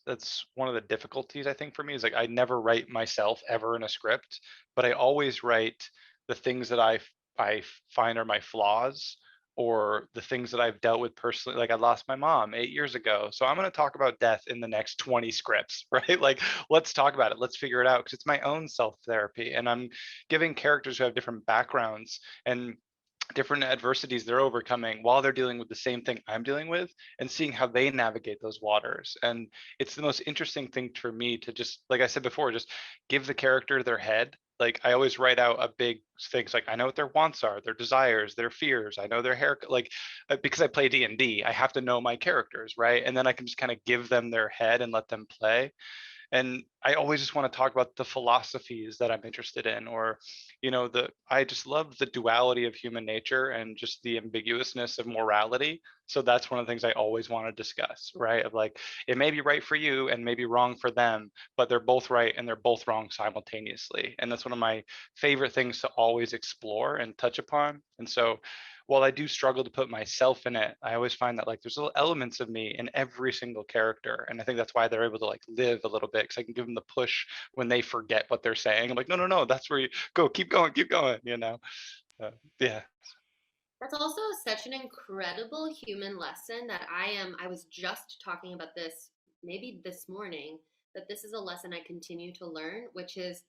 one of the difficulties, I think, for me, is like I never write myself ever in a script, but I always write the things that I find are my flaws, or the things that I've dealt with personally. Like I lost my mom 8 years ago, so I'm going to talk about death in the next 20 scripts, right? Like let's talk about it, let's figure it out, because it's my own self therapy, and I'm giving characters who have different backgrounds and different adversities they're overcoming while they're dealing with the same thing I'm dealing with, and seeing how they navigate those waters. And it's the most interesting thing for me to just, like I said before, just give the character their head. Like I always write out a big things, like I know what their wants are, their desires, their fears, I know their hair, like because I play D&D, I have to know my characters, right? And then I can just kind of give them their head and let them play. And I always just want to talk about the philosophies that I'm interested in, or I just love the duality of human nature and just the ambiguousness of morality. So that's one of the things I always want to discuss, right? Of like, it may be right for you and maybe wrong for them, but they're both right and they're both wrong simultaneously. And that's one of my favorite things to always explore and touch upon. And so while I do struggle to put myself in it, I always find that like there's little elements of me in every single character. And I think that's why they're able to like live a little bit, because I can give them the push when they forget what they're saying. I'm like, no, that's where you go, keep going, yeah. That's also such an incredible human lesson that I was just talking about this maybe this morning, that this is a lesson I continue to learn, which is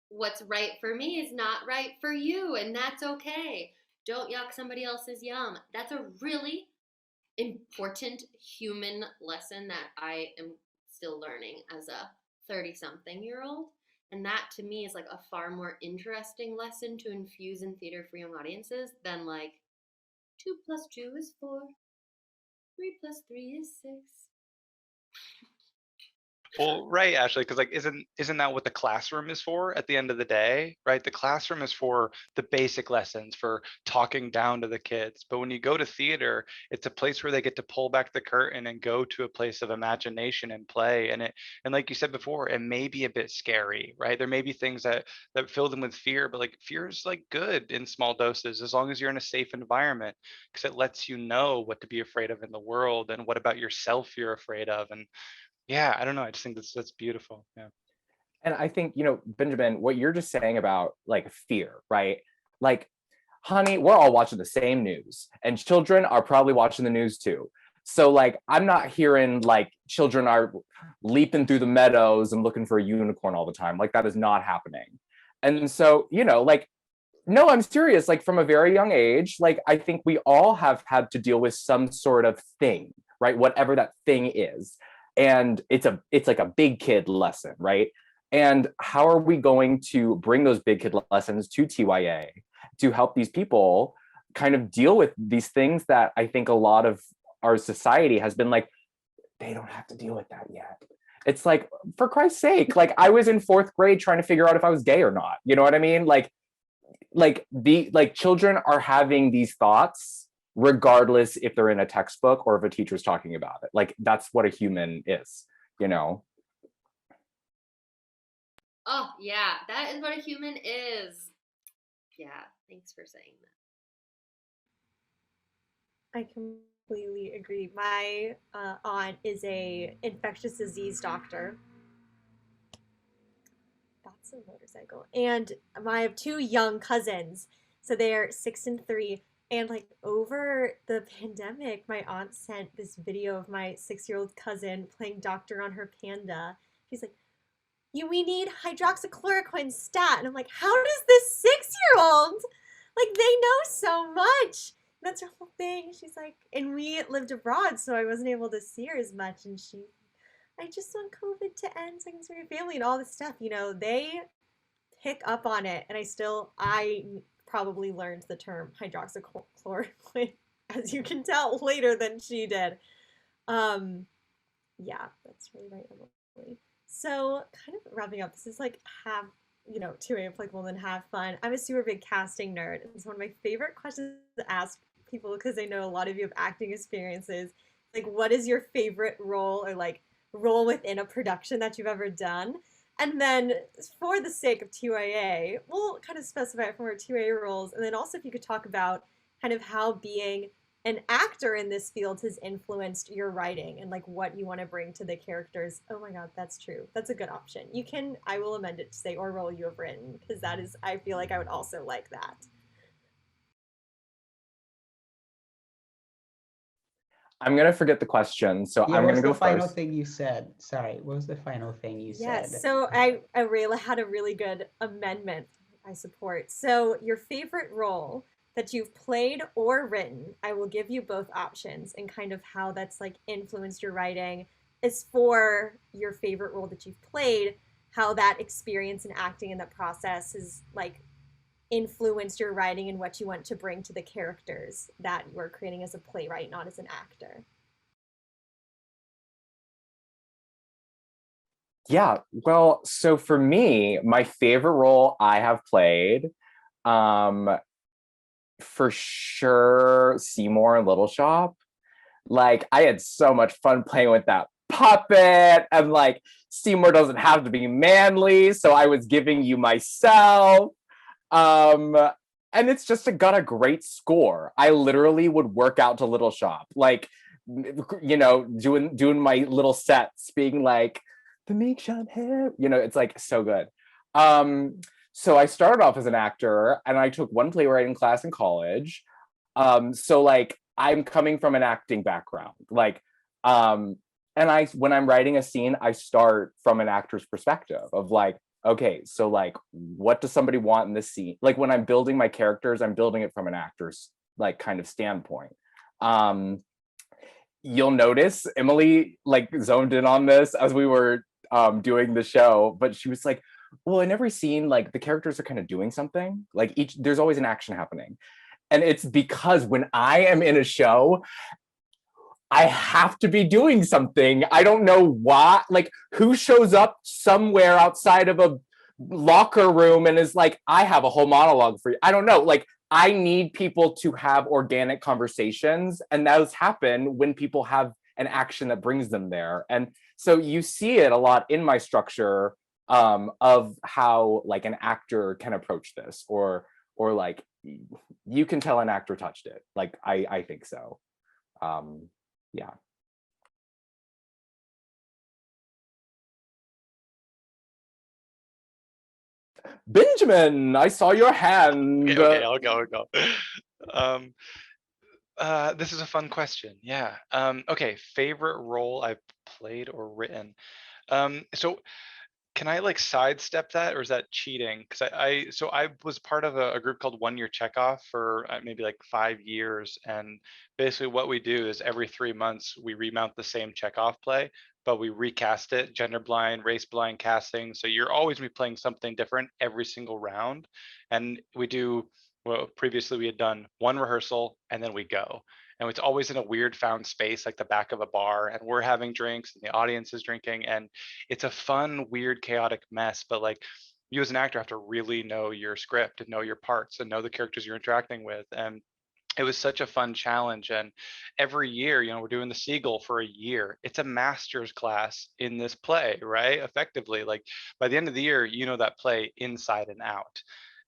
what's right for me is not right for you, and that's okay. Don't yuck somebody else's yum. That's a really important human lesson that I am still learning as a 30-something-year-old. And that to me is like a far more interesting lesson to infuse in theater for young audiences than like 2 + 2 is 4, 3 + 3 is 6. Well, right, Ashley, because like isn't that what the classroom is for at the end of the day, right? The classroom is for the basic lessons, for talking down to the kids. But when you go to theater, it's a place where they get to pull back the curtain and go to a place of imagination and play. And like you said before, it may be a bit scary, right? There may be things that fill them with fear, but like fear is like good in small doses as long as you're in a safe environment, because it lets you know what to be afraid of in the world and what about yourself you're afraid of. And yeah, I don't know. I just think that's beautiful. Yeah. And I think, Benjamin, what you're just saying about like fear, right? Like, honey, we're all watching the same news, and children are probably watching the news too. So like, I'm not hearing like children are leaping through the meadows and looking for a unicorn all the time. Like that is not happening. And so, like, no, I'm serious. Like from a very young age, like I think we all have had to deal with some sort of thing, right? Whatever that thing is. And it's like a big kid lesson, right? And how are we going to bring those big kid lessons to TYA to help these people kind of deal with these things that I think a lot of our society has been like, they don't have to deal with that yet. It's like, for Christ's sake, like I was in 4th grade trying to figure out if I was gay or not. You know what I mean? Like children are having these thoughts regardless if they're in a textbook or if a teacher's talking about it. Like that's what a human is, Oh yeah, that is what a human is. Yeah, thanks for saying that. I completely agree. My aunt is a infectious disease doctor. That's a motorcycle. And I have 2 young cousins, so they're 6 and 3. And like over the pandemic, my aunt sent this video of my 6-year-old cousin playing doctor on her panda. She's like, we need hydroxychloroquine stat. And I'm like, how does this 6-year-old? Like they know so much. That's her whole thing. She's like, and we lived abroad, so I wasn't able to see her as much. And I just want COVID to end so I can see my family and all this stuff. They pick up on it. And I probably learned the term hydroxychloroquine, as you can tell, later than she did. Yeah, that's really right, Emily. So kind of wrapping up, this is like have, 2A applicable and have fun. I'm a super big casting nerd. And so one of my favorite questions to ask people, because I know a lot of you have acting experiences, like what is your favorite role or like role within a production that you've ever done? And then for the sake of 2AA, we'll kind of specify for more 2A roles. And then also if you could talk about kind of how being an actor in this field has influenced your writing and like what you want to bring to the characters. Oh my God, that's true. That's a good option. I will amend it to say or role you have written, because that is, I feel like I would also like that. I'm gonna forget the question, so Yeah, I'm what gonna was go the final first. thing you said? Sorry, what was the final thing you said? Yes, so I really had a really good amendment I support. So your favorite role that you've played or written, I will give you both options, and kind of how that's like influenced your writing is for your favorite role that you've played, how that experience in acting in that process is like influenced your writing and what you want to bring to the characters that you are creating as a playwright, not as an actor. Yeah, well, so for me, my favorite role I have played, for sure, Seymour in Little Shop. Like, I had so much fun playing with that puppet, and like, Seymour doesn't have to be manly, so I was giving you myself. Um, and it's just got a great score. I literally would work out to Little Shop, like, doing my little sets, being like, the make shot hair, it's like so good. So I started off as an actor, and I took one playwriting class in college. So like I'm coming from an acting background, like, and when I'm writing a scene, I start from an actor's perspective of like, okay, so like, what does somebody want in this scene? Like when I'm building my characters, I'm building it from an actor's like kind of standpoint. You'll notice Emily like zoned in on this as we were doing the show, but she was like, well, in every scene, like the characters are kind of doing something, like there's always an action happening. And it's because when I am in a show, I have to be doing something. I don't know why, like who shows up somewhere outside of a locker room and is like, I have a whole monologue for you. I don't know, like I need people to have organic conversations, and those happen when people have an action that brings them there. And so you see it a lot in my structure of how like an actor can approach this, or like you can tell an actor touched it. Like I think so. Yeah. Benjamin, I saw your hand. Okay, I'll go. This is a fun question. Yeah. Okay, favorite role I've played or written. So can I like sidestep that, or is that cheating? Because I was part of a group called 1 Year Checkoff for maybe like 5 years, and basically what we do is every 3 months we remount the same checkoff play, but we recast it, gender blind, race blind casting. So you're always gonna be playing something different every single round, and we do. Well, previously we had done one rehearsal and then we go. And it's always in a weird found space, like the back of a bar, and we're having drinks and the audience is drinking, and it's a fun, weird, chaotic mess. But like you as an actor have to really know your script and know your parts and know the characters you're interacting with. And it was such a fun challenge. And every year, we're doing the Seagull for a year. It's a master's class in this play, right? Effectively, like by the end of the year, that play inside and out.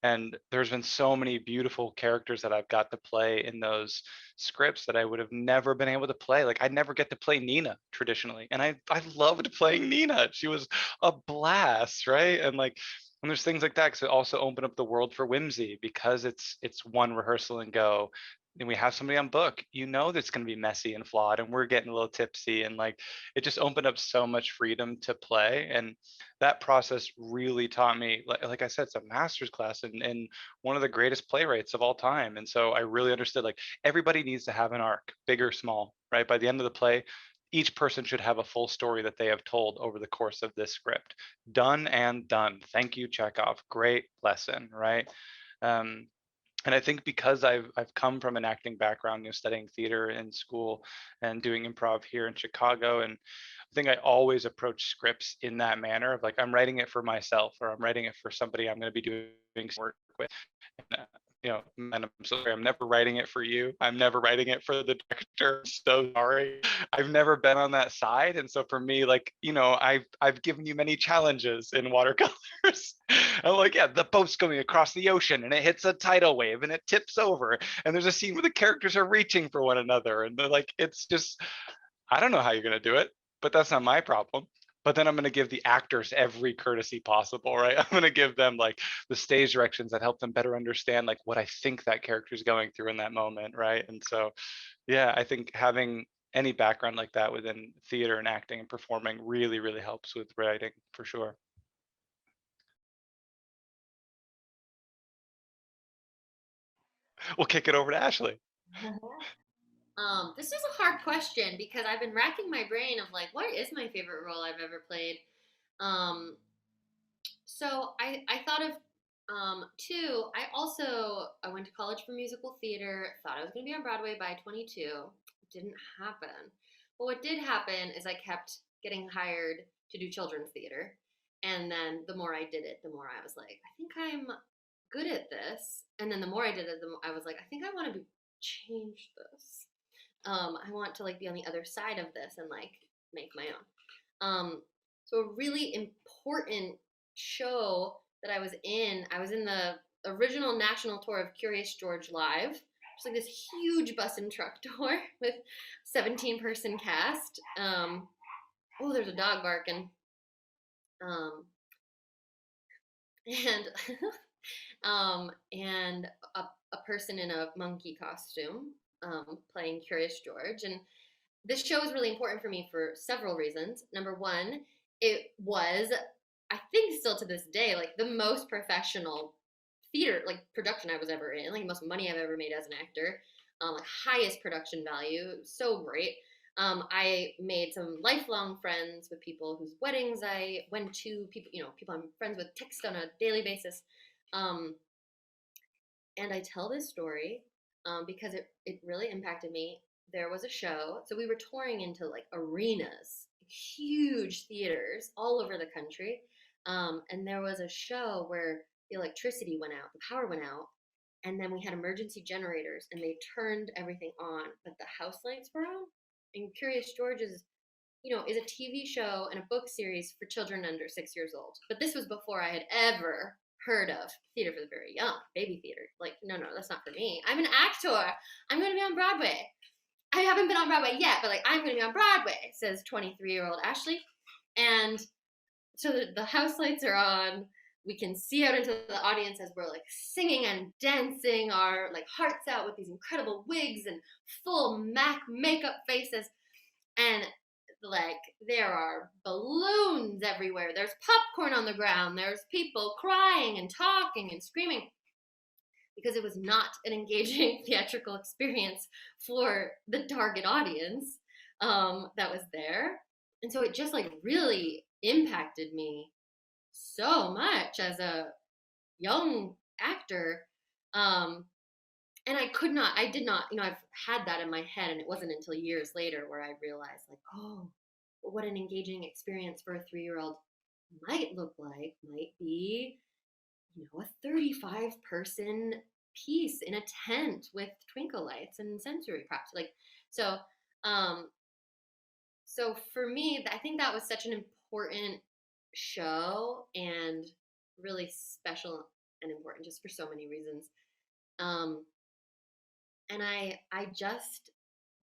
And there's been so many beautiful characters that I've got to play in those scripts that I would have never been able to play. Like I'd never get to play Nina traditionally. And I loved playing Nina. She was a blast, right? And like, and there's things like that, because it also opened up the world for whimsy, because it's one rehearsal and go. And we have somebody on book, that's going to be messy and flawed, and we're getting a little tipsy, and like it just opened up so much freedom to play. And that process really taught me, like I said, it's a master's class and one of the greatest playwrights of all time. And so I really understood, like, everybody needs to have an arc, big or small, right? By the end of the play, each person should have a full story that they have told over the course of this script. Done and done. Thank you, Chekhov. Great lesson, right? And I think because I've come from an acting background, studying theater in school and doing improv here in Chicago, and I think I always approach scripts in that manner of like, I'm writing it for myself, or I'm writing it for somebody I'm going to be doing some work with. And, and I'm so sorry, I'm never writing it for you. I'm never writing it for the director. I'm so sorry. I've never been on that side. And so for me, like, I've given you many challenges in watercolors. I'm like, yeah, the boat's going across the ocean and it hits a tidal wave and it tips over. And there's a scene where the characters are reaching for one another. And they're like, it's just, I don't know how you're going to do it, but that's not my problem. But then I'm going to give the actors every courtesy possible, right? I'm going to give them like the stage directions that help them better understand like what I think that character is going through in that moment, right? And so, yeah, I think having any background like that within theater and acting and performing really, really helps with writing for sure. We'll kick it over to Ashley. This is a hard question because I've been racking my brain of like, what is my favorite role I've ever played? So I thought of two. I went to college for musical theater, thought I was going to be on Broadway by 22. Didn't happen. But what did happen is I kept getting hired to do children's theater. And then the more I did it, the more I was like, I think I'm good at this. And then the more I did it, the more I was like, I think I want to change this. I want to like be on the other side of this and like make my own. So a really important show that I was in the original national tour of Curious George Live. It's like this huge bus and truck tour with 17-person cast. Oh, there's a dog barking. And a person in a monkey costume playing Curious George. And this show is really important for me for several reasons. Number one, it was, I think still to this day, like the most professional theater like production I was ever in, like the most money I've ever made as an actor, like highest production value, so great. I made some lifelong friends with people whose weddings I went to, people I'm friends with, text on a daily basis. And I tell this story because it really impacted me. There was a show, so we were touring into like arenas, huge theaters all over the country. And there was a show where the electricity went out, the power went out, and then we had emergency generators and they turned everything on, but the house lights were on. And Curious George is a TV show and a book series for children under 6 years old. But this was before I had ever heard of theater for the very young, baby theater. Like, no, that's not for me. I'm an actor. I'm going to be on Broadway. I haven't been on Broadway yet, but like, I'm going to be on Broadway, says 23-year-old Ashley. And so the house lights are on. We can see out into the audience as we're like singing and dancing our like hearts out with these incredible wigs and full MAC makeup faces. And like there are balloons everywhere. There's popcorn on the ground. There's people crying and talking and screaming because it was not an engaging theatrical experience for the target audience that was there. And so it just like really impacted me so much as a young actor. And I did not, I've had that in my head, and it wasn't until years later where I realized like, oh, what an engaging experience for a 3-year-old might look like, might be, a 35-person piece in a tent with twinkle lights and sensory props. Like, so for me, I think that was such an important show and really special and important just for so many reasons. And I just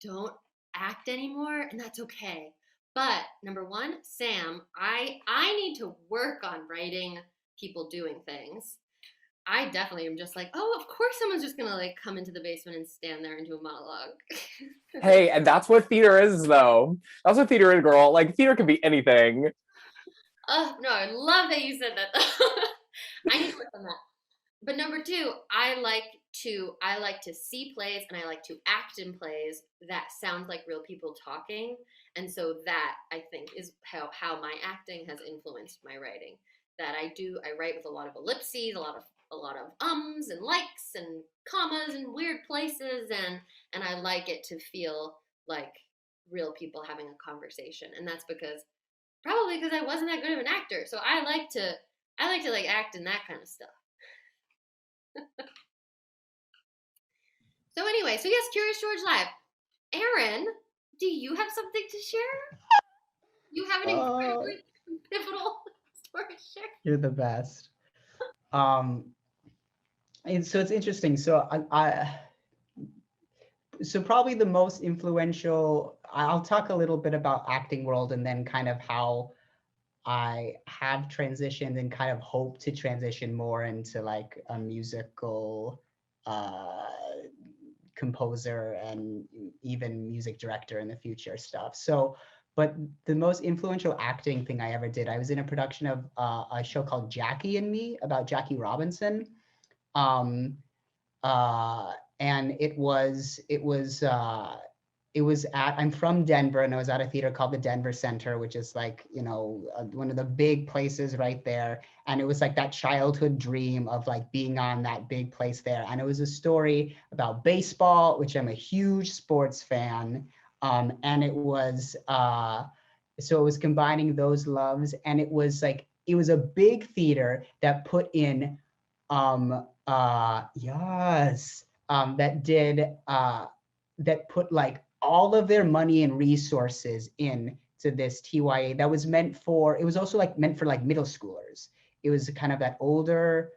don't act anymore, and that's okay. But number one, Sam, I need to work on writing people doing things. I definitely am just like, oh, of course someone's just gonna like come into the basement and stand there and do a monologue. Hey, and that's what theater is, though. That's what theater is, girl. Like, theater can be anything. Oh, no, I love that you said that, though. I need to work on that. But number two, I like to see plays and I like to act in plays that sound like real people talking. And so that, I think, is how my acting has influenced my writing. That I write with a lot of ellipses, a lot of a lot of ums and likes and commas and weird places, and I like it to feel like real people having a conversation. And that's probably because I wasn't that good of an actor. So I like to like act in that kind of stuff. So anyway, so yes, Curious George Live. Aaron, do you have something to share? You have an incredibly pivotal story to share. You're the best. And so it's interesting. So so probably the most influential, I'll talk a little bit about acting world and then kind of how I have transitioned and kind of hope to transition more into like a musical composer and even music director in the future stuff. So, but the most influential acting thing I ever did, I was in a production of a show called Jackie and Me about Jackie Robinson. And it was I'm from Denver, and I was at a theater called the Denver Center, which is like, you know, one of the big places right there. And it was like that childhood dream of like being on that big place there. And it was a story about baseball, which I'm a huge sports fan. And it was, so it was combining those loves, and it was a big theater that put in, that put like all of their money and resources in to this TYA that was meant for, it was also like meant for like middle schoolers. It was kind of that older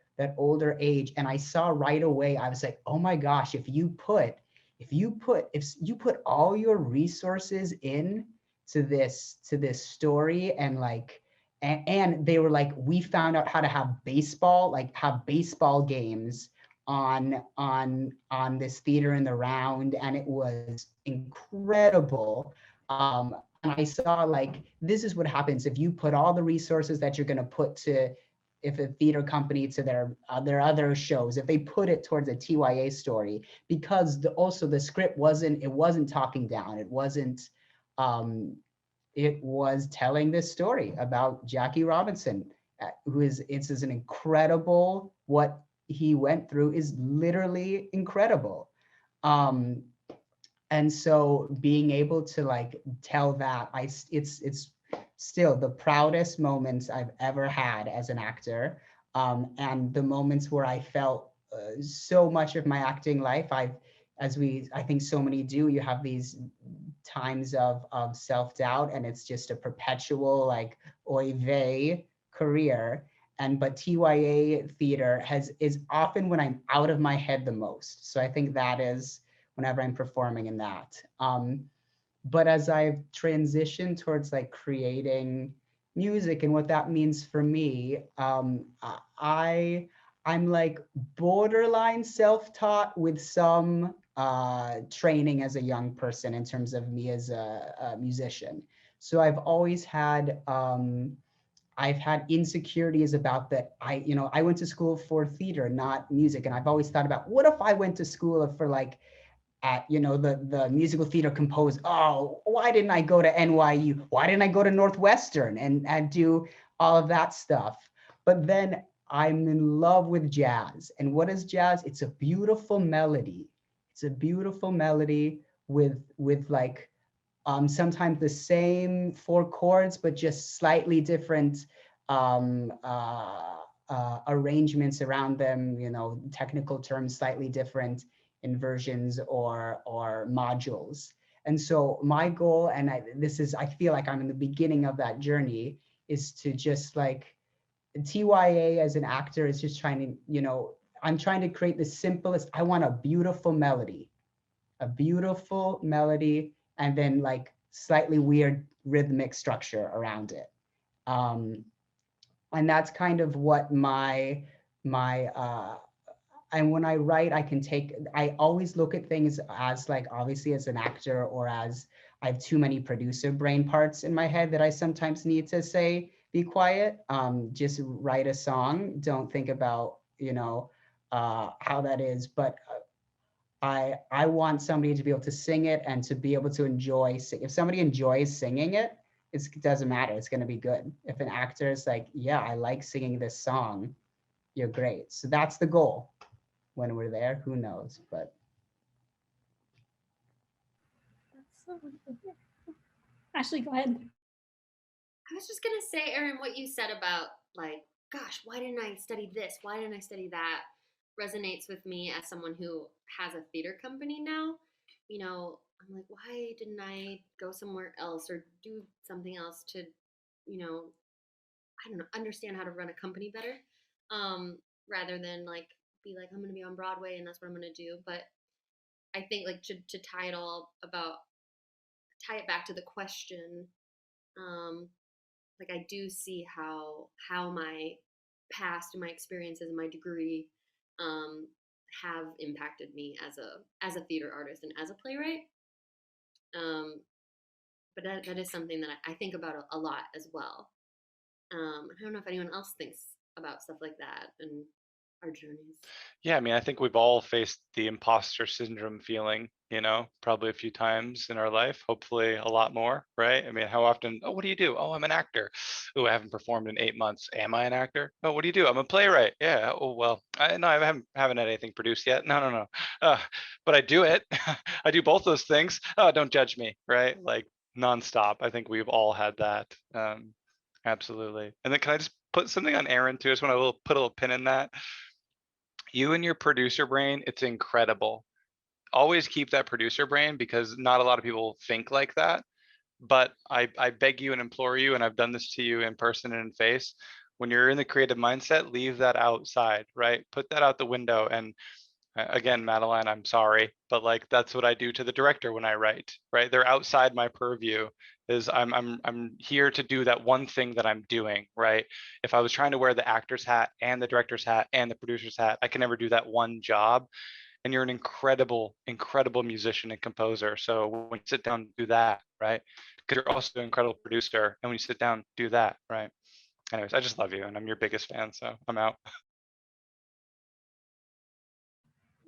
age. And I saw right away, I was like, oh my gosh, if you put all your resources in to this story, and like, and they were like, we found out how to have baseball games on this theater in the round, and it was incredible. And I saw like, this is what happens if you put all the resources that you're going to put to, if a theater company to their other shows, if they put it towards a TYA story, because also the script wasn't talking down, it was telling this story about Jackie Robinson, it's an incredible, what he went through is literally incredible. And so being able to like tell that, it's still the proudest moments I've ever had as an actor. And the moments where I felt so much of my acting life, I think so many do, you have these times of self-doubt, and it's just a perpetual like oy vey career. But TYA theater is often when I'm out of my head the most. So I think that is whenever I'm performing in that. But as I've transitioned towards like creating music and what that means for me, I'm like borderline self-taught with some training as a young person in terms of me as a musician. So I've always had, I've had insecurities about that. I went to school for theater, not music. And I've always thought about, what if I went to school for like, at, the musical theater compose, oh, why didn't I go to NYU? Why didn't I go to Northwestern and do all of that stuff? But then I'm in love with jazz. And what is jazz? It's a beautiful melody. It's a beautiful melody with like, sometimes the same 4 chords, but just slightly different arrangements around them, technical terms slightly different inversions or modules. And so my goal, and I feel like I'm in the beginning of that journey, is to just like, TYA as an actor is just trying to, I'm trying to create the simplest, I want a beautiful melody, and then like slightly weird rhythmic structure around it. And that's kind of what my and when I write, I always look at things as like, obviously as an actor, or as I have too many producer brain parts in my head that I sometimes need to say, be quiet, just write a song. Don't think about, how that is. But I want somebody to be able to sing it and to be able to enjoy. If somebody enjoys singing it, it doesn't matter. It's going to be good. If an actor is like, yeah, I like singing this song, you're great. So that's the goal. When we're there, who knows? But That's so wonderful. Ashley, go ahead. I was just gonna say, Erin, what you said about like, gosh, why didn't I study this? Why didn't I study that? Resonates with me as someone who has a theater company now. You know, I'm like, why didn't I go somewhere else or do something else to, you know, I don't know, understand how to run a company better, rather than like be like, I'm gonna be on Broadway and that's what I'm gonna do. But I think like to tie it back to the question, like I do see how my past and my experiences and my degree have impacted me as a theater artist and as a playwright. But that is something that I think about a lot as well. I don't know if anyone else thinks about stuff like that and our journeys. Yeah, I mean, I think we've all faced the imposter syndrome feeling, probably a few times in our life, hopefully a lot more, right? I mean, how often, oh, what do you do? Oh, I'm an actor. Oh, I haven't performed in 8 months. Am I an actor? Oh, what do you do? I'm a playwright. Yeah. Oh, well, no, I haven't had anything produced yet. No. But I do it. I do both those things. Oh, don't judge me, right? Like nonstop. I think we've all had that. Absolutely. And then can I just put something on Erin too? I just want to put a little pin in that. You and your producer brain, it's incredible. Always keep that producer brain because not a lot of people think like that. But I beg you and implore you, and I've done this to you in person and in face, when you're in the creative mindset, leave that outside, right? Put that out the window. And again, Madeline, I'm sorry, but like that's what I do to the director when I write, right? They're outside my purview. Is I'm here to do that one thing that I'm doing, right? If I was trying to wear the actor's hat and the director's hat and the producer's hat, I can never do that one job. And you're an incredible musician and composer. So when you sit down, do that, right? Because you're also an incredible producer. And when you sit down, do that, right? Anyways, I just love you and I'm your biggest fan, so I'm out.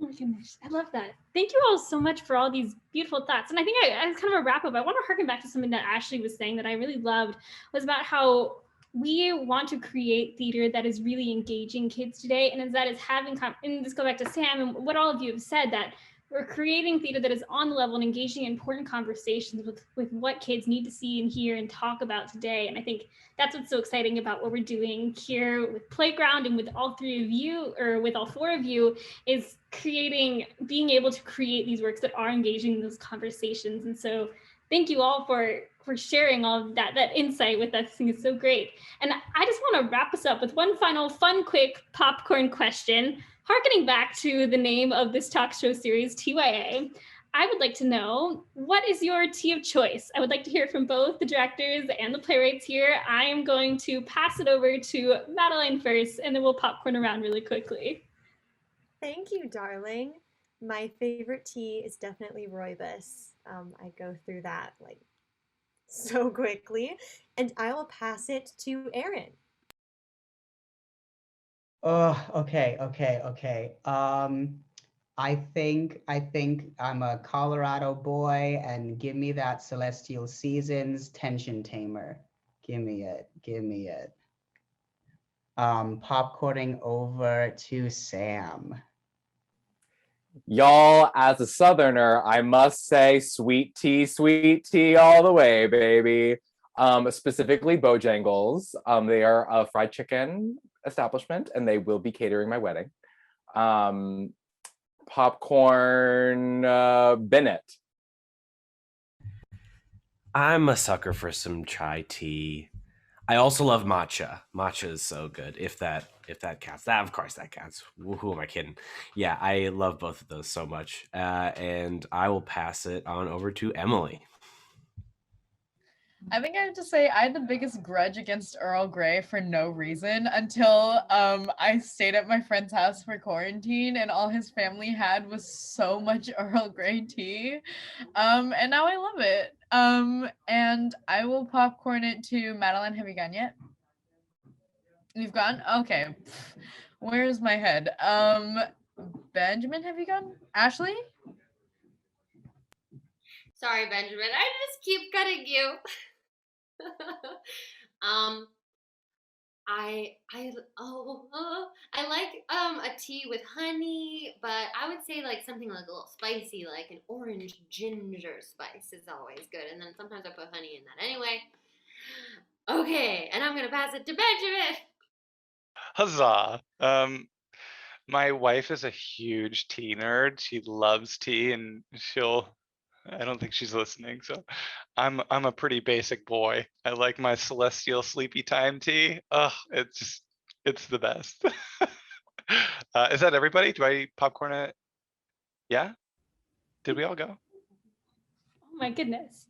Oh my goodness, I love that. Thank you all so much for all these beautiful thoughts. And I think as kind of a wrap up, I want to harken back to something that Ashley was saying that I really loved, was about how we want to create theater that is really engaging kids today. And that is having, and this goes back to Sam and what all of you have said, that we're creating theater that is on the level and engaging in important conversations with what kids need to see and hear and talk about today. And I think that's what's so exciting about what we're doing here with Playground and with all three of you, or with all four of you, is being able to create these works that are engaging in those conversations. And so thank you all for sharing all of that insight with us. I think it's so great. And I just want to wrap us up with one final fun, quick popcorn question. Harkening back to the name of this talk show series, TYA, I would like to know, what is your tea of choice? I would like to hear from both the directors and the playwrights here. I am going to pass it over to Madeline first, and then we'll popcorn around really quickly. Thank you, darling. My favorite tea is definitely rooibos. I go through that like so quickly, and I will pass it to Erin. oh, okay. I think I'm a Colorado boy, and give me that Celestial Seasons tension tamer. Give me it. Popcorning over to Sam. Y'all, as a Southerner, I must say sweet tea all the way, baby. Specifically Bojangles. They are a fried chicken establishment and they will be catering my wedding. Popcorn Bennett. I'm a sucker for some chai tea. I also love matcha. Matcha is so good. If that counts. That, of course that counts. Who am I kidding? Yeah, I love both of those so much. And I will pass it on over to Emily. I think I have to say I had the biggest grudge against Earl Grey for no reason until I stayed at my friend's house for quarantine and all his family had was so much Earl Grey tea. And now I love it. And I will popcorn it to Madeline. Have you gone yet? You've gone? Okay. Where's my head? Benjamin, have you gone? Ashley? Sorry, Benjamin. I just keep cutting you. I like a tea with honey, but I would say like something like a little spicy, like an orange ginger spice is always good. And then sometimes I put honey in that anyway. Okay, and I'm gonna pass it to Benjamin. Huzzah! My wife is a huge tea nerd. She loves tea, and I don't think she's listening, so I'm a pretty basic boy. I like my celestial sleepy time tea. Oh, it's the best. Is that everybody? Do I popcorn it? Yeah? Did we all go? Oh my goodness.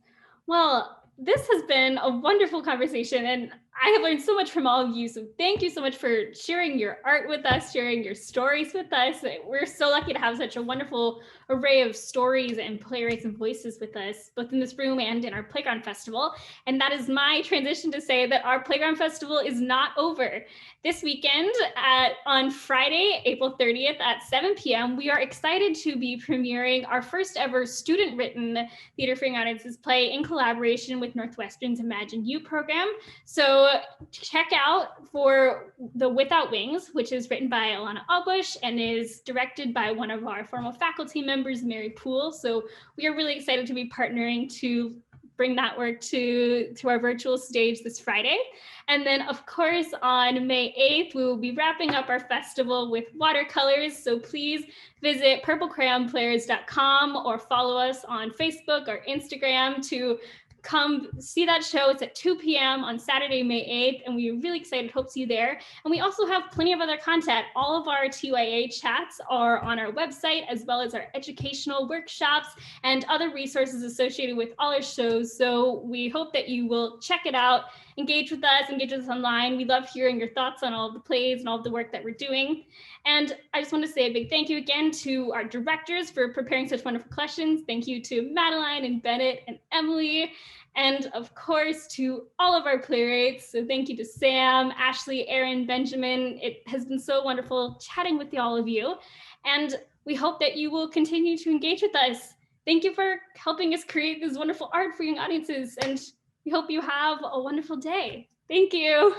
Well, this has been a wonderful conversation, and I have learned so much from all of you. So thank you so much for sharing your art with us, sharing your stories with us. We're so lucky to have such a wonderful array of stories and playwrights and voices with us, both in this room and in our Playground Festival. And that is my transition to say that our Playground Festival is not over. This weekend, on Friday, April 30th at 7 p.m., we are excited to be premiering our first ever student-written Theater for Young Audiences play in collaboration with Northwestern's Imagine You program. So check out for The Without Wings, which is written by Alana Albush and is directed by one of our former faculty members, Mary Poole. So we are really excited to be partnering to bring that work to our virtual stage this Friday. And then, of course, on May 8th, we will be wrapping up our festival with watercolors. So please visit purplecrayonplayers.com or follow us on Facebook or Instagram to come see that show. It's at 2 p.m. on Saturday, May 8th, and we're really excited. Hope to see you there. And we also have plenty of other content. All of our TYA chats are on our website, as well as our educational workshops and other resources associated with all our shows. So we hope that you will check it out, engage with us online. We love hearing your thoughts on all of the plays and all of the work that we're doing. And I just want to say a big thank you again to our directors for preparing such wonderful questions. Thank you to Madeline and Bennett and Emily, and of course to all of our playwrights. So thank you to Sam, Ashley, Aaron, Benjamin. It has been so wonderful chatting with all of you. And we hope that you will continue to engage with us. Thank you for helping us create this wonderful art for young audiences. And we hope you have a wonderful day. Thank you.